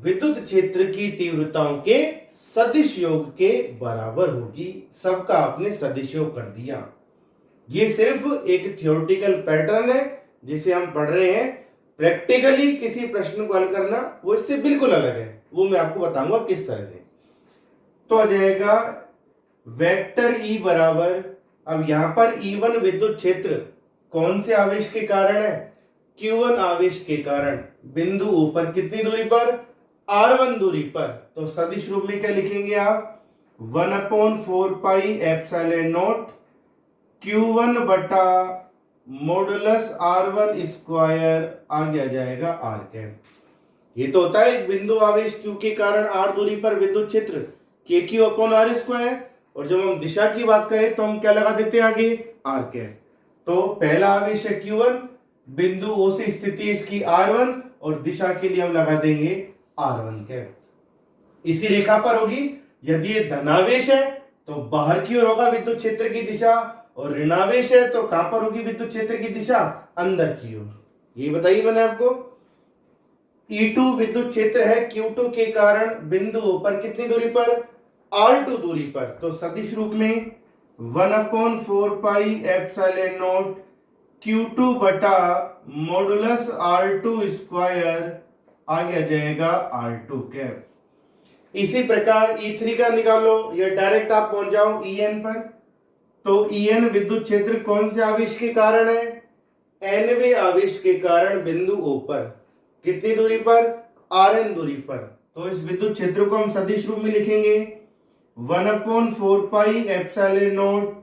विद्युत क्षेत्र की तीव्रताओं के सदिश योग के बराबर होगी। सबका आपने सदिश योग कर दिया। ये सिर्फ एक थ्योरेटिकल पैटर्न है जिसे हम पढ़ रहे हैं। प्रैक्टिकली किसी प्रश्न को हल करना वो इससे बिल्कुल अलग है, वो मैं आपको बताऊंगा किस तरह से। तो आ जाएगा वेक्टर E बराबर, अब यहां पर E1 विद्युत क्षेत्र कौन से आवेश के कारण है, Q1 आवेश के कारण बिंदु ऊपर कितनी दूरी पर, R1 दूरी पर। तो सदिश रूप में क्या लिखेंगे आप, 1/4 पाई एप्सिलॉन नॉट Q1 बटा मॉडुलस R1 स्क्वायर आगे आ जाएगा R कैप। ये तो होता है एक बिंदु आवेश Q के कारण R दूरी पर विद्युत क्षेत्र KQ/R स्क्वायर, और जब हम दिशा की बात करें तो हम क्या लगा देते हैं आगे, R कैप। तो पहला आवेश है Q1, बिंदु O से स्थिति इसकी R1 और दिशा के लिए हम लगा देंगे R1 कैप। इसी रेखा पर होगी। यदि ये धनावेश है तो बाहर की ओर होगा विद्युत क्षेत्र की दिशा, और ऋणावेश है तो कहां पर होगी विद्युत क्षेत्र की दिशा, अंदर की ओर। ये बताइए मैंने आपको। E2 विद्युत क्षेत्र है Q2 के कारण बिंदु पर कितनी दूरी पर, R2 दूरी पर। तो सदिश रूप में 1/4 पाई एप्सिलॉन नॉट Q2 बटा मॉडुलस R2 स्क्वायर आगे आ जाएगा R2 कैप। इसी प्रकार E3 का निकालो, या डायरेक्ट आप पहुंच जाओ En पर। तो En विद्युत क्षेत्र कौन से आवेश के कारण है, nवें आवेश के कारण बिंदु O पर कितनी दूरी पर, Rn दूरी पर। तो इस विद्युत क्षेत्र को हम सदिश रूप में लिखेंगे 1/4 pi epsilon not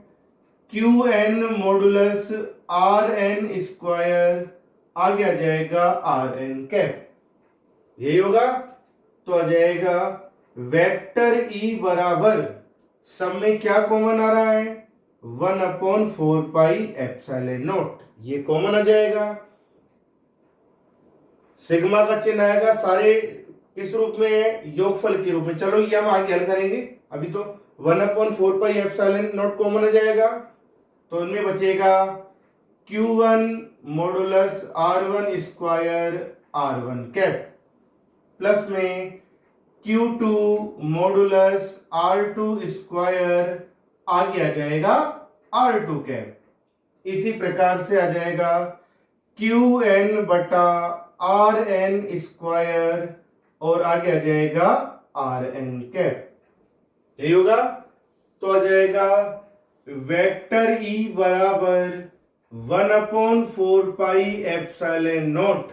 Qn modulus Rn square आगे आ जाएगा Rn कैप। यही होगा। तो आ जाएगा वेक्टर E बराबर, सब में क्या कॉमन आ रहा है, 1/4 पाई एप्सिलॉन नॉट, ये कॉमन आ जाएगा। सिग्मा का चिन्ह आएगा, सारे किस रूप में है, योगफल के रूप में। चलो ये हम आगे हल करेंगे, अभी तो 1/4 पाई एप्सिलॉन नॉट कॉमन आ जाएगा। तो इनमें बचेगा Q1 modulus R1 square R1 cap plus में Q2 मॉडुलस R2 स्क्वायर आगे आ जाएगा R2 कैप। इसी प्रकार से आ जाएगा Qn बटा Rn स्क्वायर और आगे आ जाएगा Rn कैप। यही होगा। तो आ जाएगा वेक्टर ई बराबर 1/4πε0।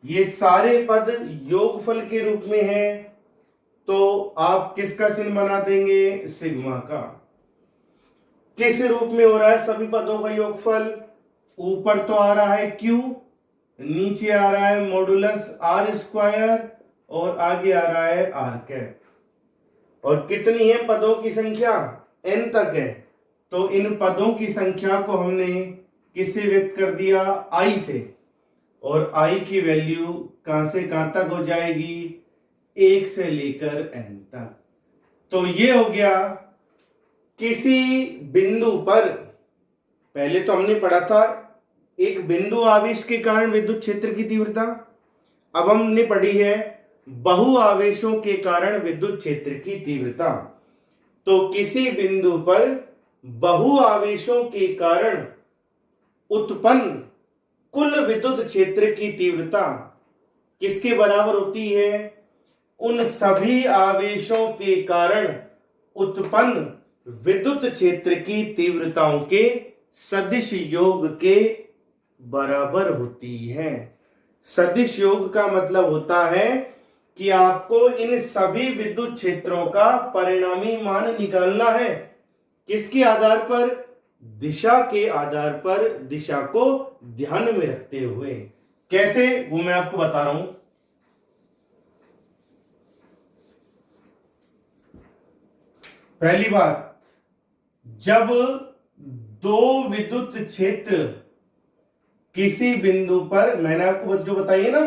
ये सारे पद योगफल के रूप में हैं, तो आप किसका चिन्ह बना देंगे? सिग्मा का। किस रूप में हो रहा है सभी पदों का योगफल? ऊपर तो आ रहा है Q, नीचे आ रहा है मॉडुलस R स्क्वायर और आगे आ रहा है R कैप। और कितनी है पदों की संख्या? n तक है। तो इन पदों की संख्या को हमने किससे व्यक्त कर दिया? I से। और I की वैल्यू कहां से कहां तक हो जाएगी? 1 से लेकर n तक। तो ये हो गया किसी बिंदु पर, पहले तो हमने पढ़ा था एक बिंदु आवेश के कारण विद्युत क्षेत्र की तीव्रता, अब हमने पढ़ी है बहु आवेशों के कारण विद्युत क्षेत्र की तीव्रता। तो किसी बिंदु पर बहु आवेशों के कारण उत्पन्न कुल विद्युत क्षेत्र की तीव्रता किसके बराबर होती है? उन सभी आवेशों के कारण उत्पन्न विद्युत क्षेत्र की तीव्रताओं के सदिश योग के बराबर होती है। सदिश योग का मतलब होता है कि आपको इन सभी विद्युत क्षेत्रों का परिणामी मान निकालना है। किसके आधार पर? दिशा के आधार पर, दिशा को ध्यान में रखते हुए। कैसे, वो मैं आपको बता रहा हूं। पहली बात, जब दो विद्युत क्षेत्र किसी बिंदु पर, मैंने आपको जो बताई है ना,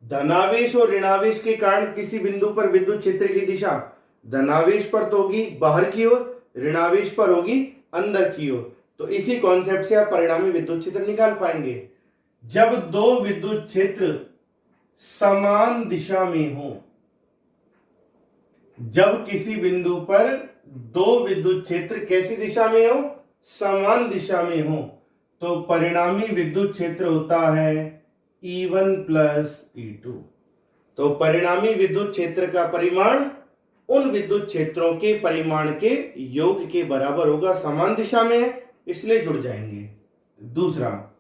धनावेश और ऋणावेश के कारण किसी बिंदु पर विद्युत क्षेत्र की दिशा धनावेश पर तो होगी बाहर की ओर, ऋणावेश पर होगी अंदर की ओर। तो इसी कॉन्सेप्ट से आप परिणामी विद्युत क्षेत्र निकाल पाएंगे। जब दो विद्युत क्षेत्र समान दिशा में हो, जब किसी बिंदु पर दो विद्युत क्षेत्र कैसी दिशा में हो? समान दिशा में हो, तो परिणामी विद्युत क्षेत्र होता है E1 प्लस E2। तो परिणामी विद्युत क्षेत्र का परिमाण उन विद्युत क्षेत्रों के परिमाण के योग के बराबर होगा। समान दिशा में है इसलिए जुड़ जाएंगे। दूसरा,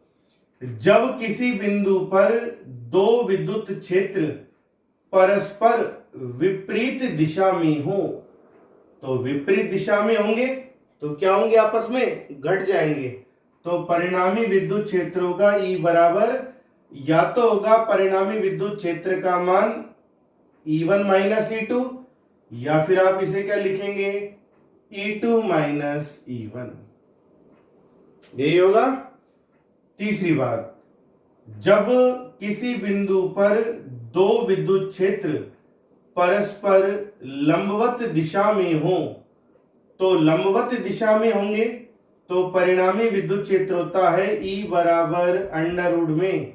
जब किसी बिंदु पर दो विद्युत क्षेत्र परस्पर विपरीत दिशा में हो, तो विपरीत दिशा में होंगे तो क्या होंगे? आपस में घट जाएंगे। तो परिणामी विद्युत क्षेत्रों का E बराबर या तो होगा परिणामी विद्युत क्षेत्र का मान E1 माइनस E2, या फिर आप इसे क्या लिखेंगे? E2 minus E1। यही होगा। तीसरी बात, जब किसी बिंदु पर दो विद्युत क्षेत्र परस्पर लंबवत दिशा में हो, तो लंबवत दिशा में होंगे तो परिणामी विद्युत क्षेत्र होता है E बराबर अंडर रूट में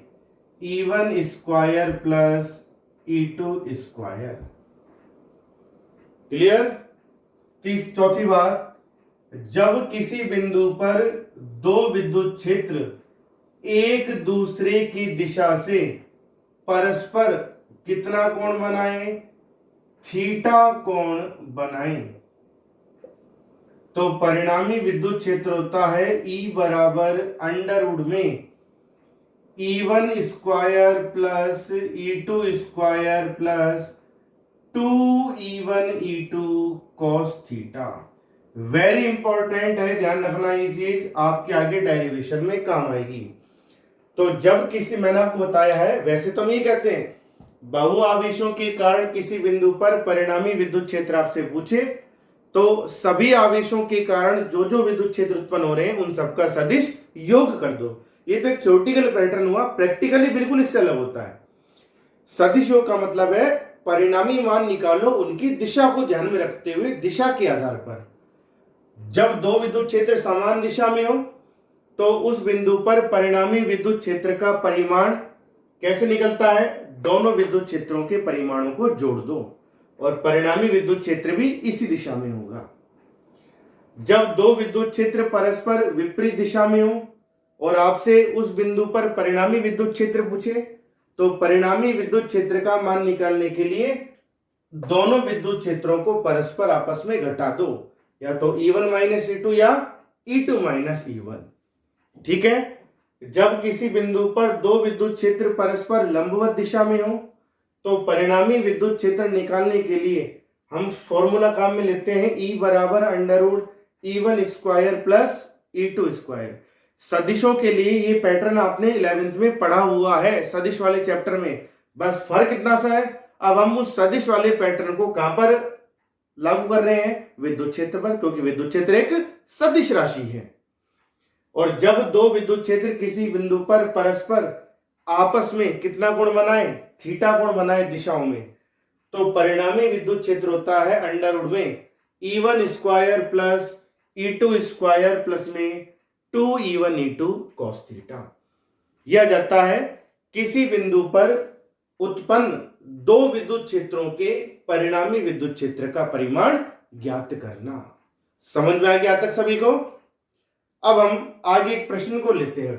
E1 square plus E2 square. Clear? चौथी बात, जब किसी बिंदु पर दो विद्युत क्षेत्र एक दूसरे की दिशा से परस्पर कितना कोण बनाए? थीटा कोण बनाए, तो परिणामी विद्युत क्षेत्र होता है E बराबर अंडर रूट में E1 square plus E2 square plus 2E1 E2 cos theta. Very important है, ध्यान रखना ये चीज, आपके आगे डेरिवेशन में काम आएगी। तो जब किसी, मैंने आपको बताया है, वैसे तो हम ये कहते हैं बहु आवेशों के कारण किसी बिंदु पर परिणामी विद्युत क्षेत्र आपसे पूछे तो सभी आवेशों के कारण जो जो विद्युत क्षेत्र उत्पन्न हो रहे हैं उन सबका सदिश योग कर दो। ये तो एक थ्योरेटिकल पैटर्न हुआ, प्रैक्टिकली बिल्कुल इससे अलग होता है। सदिश योग का मतलब है परिणामी मान निकालो उनकी दिशा को ध्यान में रखते हुए, दिशा के आधार पर। जब दो विद्युत क्षेत्र समान दिशा में हो तो उस बिंदु पर परिणामी विद्युत क्षेत्र का परिमाण कैसे निकलता है? दोनों विद्युत क्षेत्रों के परिमाणों को जोड़ दो और परिणामी विद्युत क्षेत्र भी इसी दिशा में होगा। जब दो विद्युत क्षेत्र परस्पर विपरीत दिशा में हो और आपसे उस बिंदु पर परिणामी विद्युत क्षेत्र पूछे तो परिणामी विद्युत क्षेत्र का मान निकालने के लिए दोनों विद्युत क्षेत्रों को परस्पर आपस में घटा दो, या तो E1 माइनस E2 या E2 माइनस E1। ठीक है, जब किसी बिंदु पर दो विद्युत क्षेत्र परस्पर लंबवत दिशा में हो तो परिणामी विद्युत क्षेत्र निकालने के लिए हम फॉर्मूला काम में लेते हैं E बराबर under root E1 square plus E2 square. सदिशों के लिए ये पैटर्न आपने 11th में पढ़ा हुआ है सदिश वाले चैप्टर में, बस फर्क इतना सा है अब हम उस सदिश वाले पैटर्न को कहां पर लागू कर रहे हैं, विद्युत क्षेत्र पर, क्योंकि विद्युत क्षेत्र एक सदिश राशि है। और जब दो विद्युत क्षेत्र किसी बिंदु पर परस्पर आपस में कितना कोण बनाए, थीटा कोण बनाए दिशाओं में, तो परिणामी विद्युत क्षेत्र होता है अंडर रूट में E1 square plus E2 square plus में 2E1 E2 cos थीटा। यह जाता है किसी बिंदु पर उत्पन्न दो विद्युत क्षेत्रों के परिणामी विद्युत क्षेत्र का परिमाण ज्ञात करना। समझ में आ गया तक सभी को? अब हम आगे एक प्रश्न को लेते हैं।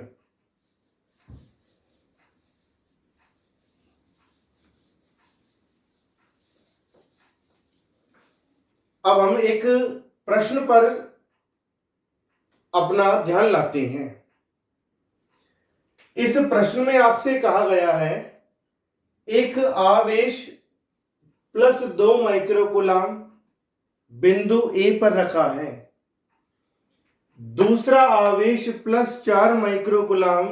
अब हम एक प्रश्न पर अपना ध्यान लाते हैं। इस प्रश्न में आपसे कहा गया है एक आवेश प्लस 2 माइक्रोकूलाम बिंदु ए पर रखा है, दूसरा आवेश प्लस 4 माइक्रोकूलाम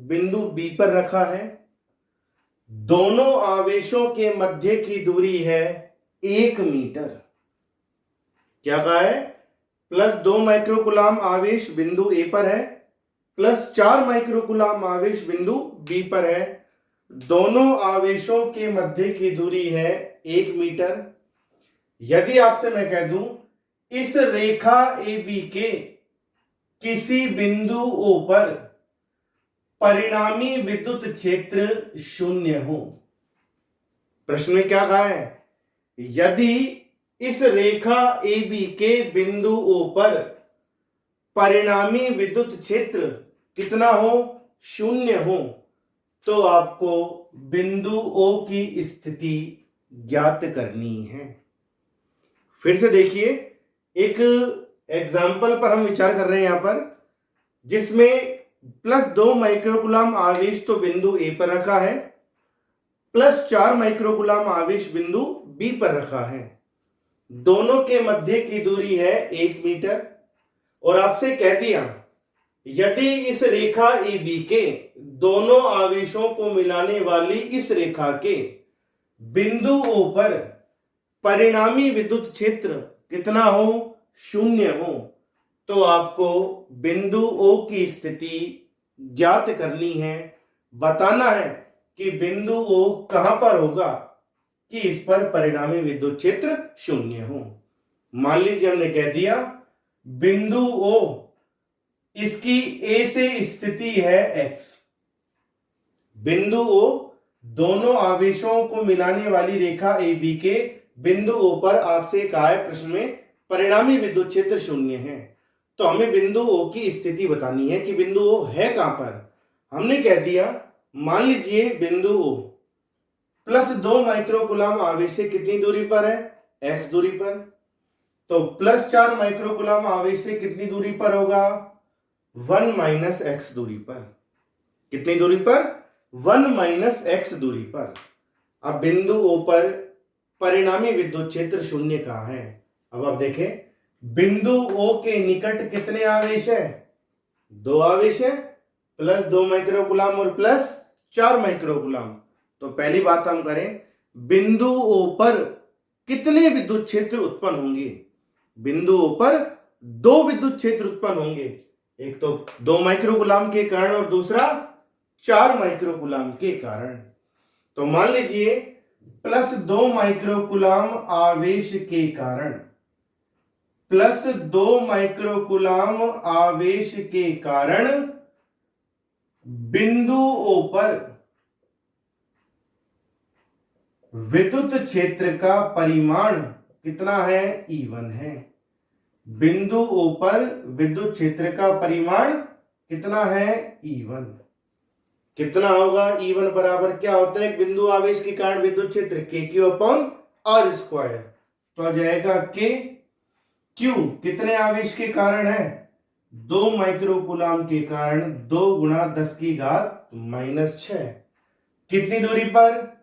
बिंदु बी पर रखा है। दोनों आवेशों के मध्य की दूरी है 1 मीटर। क्या कहा है? प्लस 2 माइक्रोकूलाम आवेश बिंदु ए पर है, प्लस 4 माइक्रोकूलाम आवेश बिंदु बी पर है। दोनों आवेशों के मध्य की दूरी है 1 मीटर। यदि आपसे मैं कह दूं इस रेखा ए बी के किसी बिंदु ओ पर परिणामी विद्युत क्षेत्र 0 हो, प्रश्न में क्या कहा है? यदि इस रेखा ए बी के बिंदु ओ पर परिणामी विद्युत क्षेत्र कितना हो? 0 हो, तो आपको बिंदु ओ की स्थिति ज्ञात करनी है। फिर से देखिए, एक एग्जाम्पल पर हम विचार कर रहे हैं यहां पर, जिसमें प्लस 2 माइक्रोकूलाम आवेश तो बिंदु ए पर रखा है, प्लस 4 माइक्रोकूलाम आवेश बिंदु बी पर रखा है। दोनों के मध्य की दूरी है 1 मीटर। और आपसे कह दिया यदि इस रेखा ए बी के दोनों आवेशों को मिलाने वाली इस रेखा के बिंदु ओ पर परिणामी विद्युत क्षेत्र कितना हो? 0 हो, तो आपको बिंदु ओ की स्थिति ज्ञात करनी है। बताना है कि बिंदु ओ कहां पर होगा कि इस पर परिणामी विद्युत क्षेत्र 0 हो। मान लीजिए हमने कह दिया बिंदु ओ, इसकी ए से स्थिति है x। बिंदु ओ दोनों आवेशों को मिलाने वाली रेखा ए बी के बिंदु ओ पर आपसे कहा है प्रश्न में परिणामी विद्युत क्षेत्र 0 है, तो हमें बिंदु ओ की स्थिति बतानी है कि बिंदु ओ है कहां पर। हमने कह दिया मान लीजिए बिंदु ओ प्लस 2 माइक्रोकूलाम आवेश से कितनी दूरी पर है? x दूरी पर। तो प्लस 4 माइक्रोकूलाम आवेश से कितनी दूरी पर होगा? 1 माइनस एक्स दूरी पर। कितनी दूरी पर? 1 माइनस एक्स दूरी पर। अब बिंदु ओ पर परिणामी विद्युत क्षेत्र 0 कहां है? अब आप देखें बिंदु ओ के निकट कितने आवेश है? 2 आवेश है, प्लस 2 माइक्रोकूलाम और प्लस 4 माइक्रोकूलाम। तो पहली बात हम करें बिंदु ओ पर कितने विद्युत क्षेत्र उत्पन्न होंगे? बिंदु ओ पर 2 विद्युत क्षेत्र उत्पन्न होंगे, एक तो 2 माइक्रोकूलाम के कारण और दूसरा 4 माइक्रोकूलाम के कारण। तो मान लीजिए प्लस 2 माइक्रोकूलाम आवेश के कारण, प्लस 2 माइक्रोकूलाम आवेश के कारण बिंदु ओ पर विद्युत क्षेत्र का परिमाण कितना है? E1 है। बिंदु ओ पर विद्युत क्षेत्र का परिमाण कितना है? E1। कितना होगा? E1 बराबर क्या होता है? बिंदु आवेश के कारण विद्युत क्षेत्र KQ अपॉन आर स्क्वायर। तो आ जाएगा के क्यू कितने आवेश के कारण है, 2 माइक्रोकूलाम के कारण 2 गुणा 10 की घात -6 कितनी दूरी पर,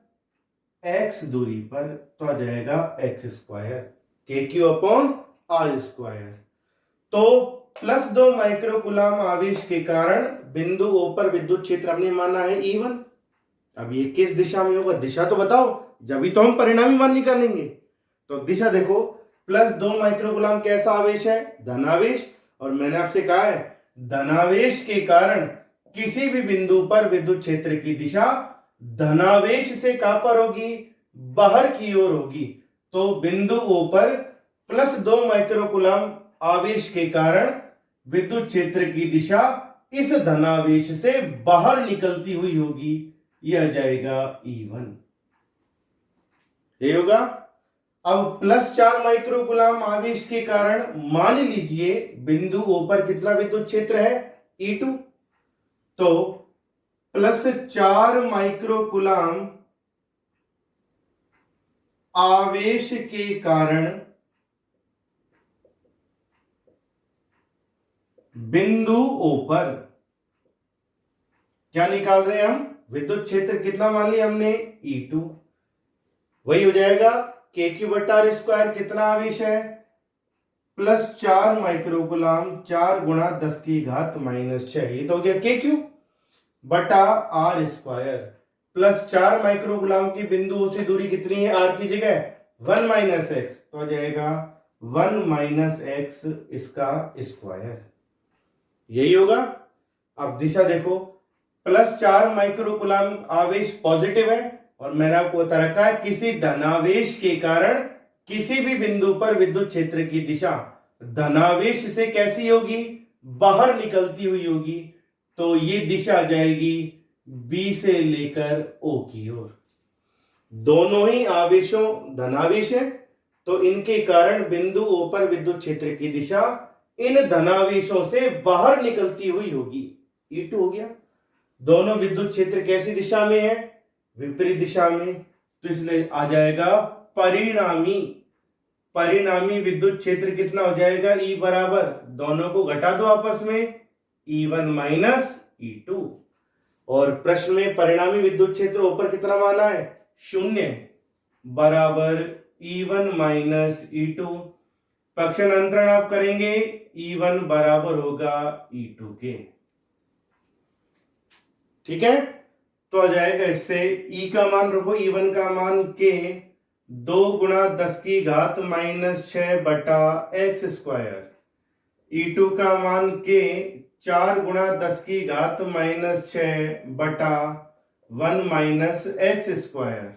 x दूरी पर। तो आ जाएगा एक्स स्क्वायर के क्यू अपॉन आर स्क्वायर। तो +2 माइक्रोकूलाम आवेश के कारण बिंदु O पर विद्युत क्षेत्र हमने माना है E1। अब ये किस दिशा में होगा, दिशा तो बताओ, जब तो हम परिणामी मान निकालेंगे। तो दिशा देखो, +2 माइक्रोकूलाम कैसा आवेश है, धनावेश। और मैंने आपसे कहा है धनावेश के कारण किसी भी बिंदु पर विद्युत क्षेत्र की दिशा धनावेश से कहां पर होगी, बाहर की ओर होगी। तो बिंदु O पर +2 माइक्रोकूलाम आवेश के कारण विद्युत क्षेत्र की दिशा इस धनावेश से बाहर निकलती हुई होगी, यह जाएगा E1। ये होगा। अब +4 माइक्रोकूलाम आवेश के कारण मान लीजिए बिंदु O पर कितना विद्युत क्षेत्र है, E2। तो +4 माइक्रोकूलाम आवेश के कारण बिंदु O पर क्या निकाल रहे हैं हम, विद्युत क्षेत्र कितना मान लिया हमने, E2। वही हो जाएगा के क्यू बटा आर स्क्वायर, कितना आवेश है, +4 माइक्रोकूलाम 4 गुणा 10 की घात -6, ये तो हो गया के क्यू बटा आर स्क्वायर। +4 माइक्रोकूलाम की बिंदु से दूरी कितनी है, आर की जगह 1 - x, तो आ जाएगा 1 - x इसका स्क्वायर, यही होगा। अब दिशा देखो, +4 माइक्रोकूलाम आवेश पॉजिटिव है और मैंने आपको बता रखा है किसी धनावेश के कारण किसी भी बिंदु पर विद्युत क्षेत्र की दिशा धनावेश से कैसी होगी, बाहर निकलती हुई होगी। तो ये दिशा जाएगी बी से लेकर ओ की ओर। दोनों ही आवेशों धनावेश है, तो इनके कारण बिंदु ओ पर विद्युत क्षेत्र की दिशा इन धनावेशों से बाहर निकलती हुई होगी, E2 हो गया। दोनों विद्युत क्षेत्र कैसी दिशा में है, विपरीत दिशा में, तो इसलिए आ जाएगा परिणामी विद्युत क्षेत्र कितना हो जाएगा, E बराबर, दोनों को घटा दो आपस में, E1 - E2। और प्रश्न में परिणामी विद्युत क्षेत्र ऊपर कितना माना है, 0 बराबर E1 - E2। पक्षांतरण आप करेंगे, E1 बराबर होगा E2 के, ठीक है। तो आ जाएगा इससे E का मान रखो, E1 का मान के 2 गुणा 10 की घात -6 बटा एक्स स्क्वायर, E2 का मान के 4 गुणा 10 की घात -6 बटा 1 - एक्स स्क्वायर।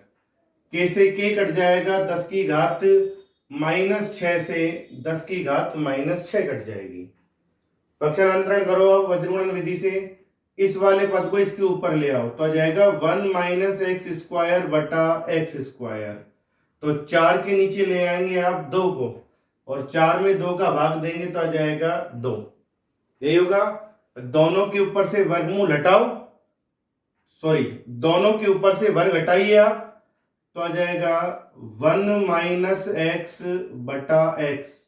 के से के कट जाएगा, 10 की घात -6 से 10 की घात -6 कट जाएगी। पक्षांतरण करो अब वज्रगुणन विधि से, इस वाले पद को इसके ऊपर ले आओ, तो आ जाएगा 1 - एक्स स्क्वायर बटा एक्स स्क्वायर। तो 4 के नीचे ले आएंगे आप 2 को, और 4 में 2 का भाग देंगे तो आ जाएगा 2, यही होगा। दोनों के ऊपर से वर्गमूल हटाओ, सॉरी दोनों के ऊपर से वर्ग हटाइए आप, तो आ जाएगा 1 - एक्स बटा एक्स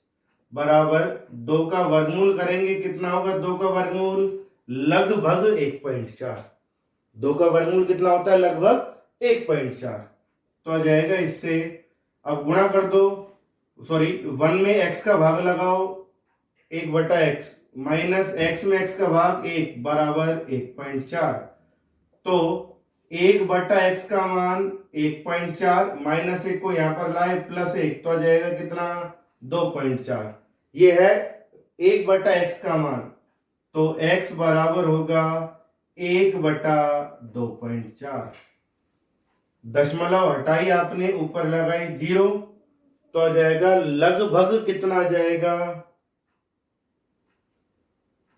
बराबर 2 का वर्गमूल करेंगे, कितना होगा, 2 का वर्गमूल लगभग 1.4। 2 का वर्गमूल कितना होता है, लगभग 1.4। तो आ जाएगा इससे, अब गुणा कर दो, सॉरी 1 में x का भाग लगाओ, 1 बटा एक्स माइनस x में x का भाग 1 बराबर 1.4। तो 1 बटा एक्स का मान 1.4, -1 को यहां पर लाए +1, तो आ जाएगा कितना, 2.4। ये है 1 बटा एक्स का मान, तो x बराबर होगा 1 बटा 2.4। दशमलव हटाई आपने, ऊपर लगाई 0, तो आ जाएगा लगभग कितना आ जाएगा,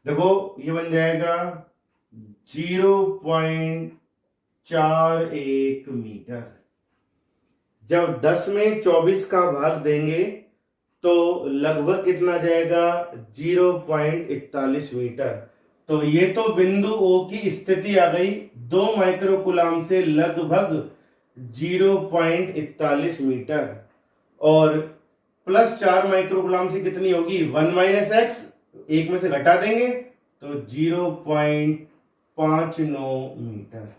देखो ये बन जाएगा 0.41 मीटर। जब 10 में 24 का भाग देंगे तो लगभग कितना जाएगा, 0.41 मीटर। तो ये तो बिंदु O की स्थिति आ गई 2 माइक्रोकूलाम से लगभग 0.41 मीटर। और +4 माइक्रोकुलाम से कितनी होगी 1 माइनस एक्स, एक में से घटा देंगे तो 0.59 मीटर।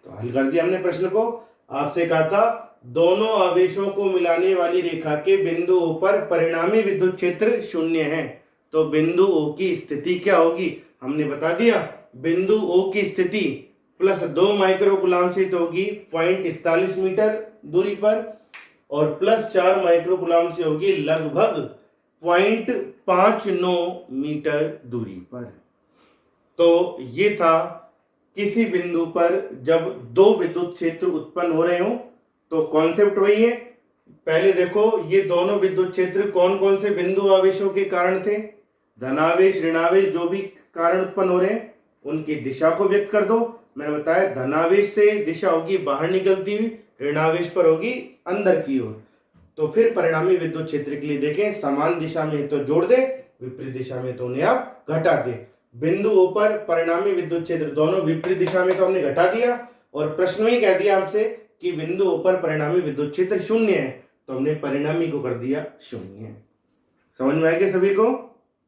तो हल कर दिया हमने प्रश्न को। आपसे कहा था दोनों आवेशों को मिलाने वाली रेखा के बिंदु O पर परिणामी विद्युत क्षेत्र 0 है। तो बिंदु O की स्थिति क्या होगी, हमने बता दिया। बिंदु O की स्थिति +2 माइक्रोकुलाम से तो होगी 0.41 मीटर दूरी पर, और +4 माइक्रोकुलाम से होगी लगभग 0.59 मीटर दूरी पर। तो ये था किसी बिंदु पर जब दो विद्युत क्षेत्र उत्पन्न हो रहे हो तो कॉन्सेप्ट वही है। पहले देखो ये दोनों विद्युत क्षेत्र कौन कौन से बिंदु आवेशों के कारण थे, धनावेश ऋणावेश जो भी कारण उत्पन्न हो रहे हैं उनकी दिशा को व्यक्त कर दो। मैंने बताया धनावेश से दिशा होगी बाहर निकलती हुई, ऋणावेश पर होगी अंदर की ओर। तो फिर परिणामी विद्युत क्षेत्र के लिए देखें, समान दिशा में तो जोड़ दे, विपरीत दिशा में तो उन्हें आप घटा दे। बिंदु O पर परिणामी विद्युत क्षेत्र दोनों विपरीत दिशा में तो हमने घटा दिया, और प्रश्न में कह दिया आपसे कि बिंदु O पर परिणामी विद्युत क्षेत्र 0 है, तो हमने परिणामी को कर दिया 0। समझ में आ गया सभी को?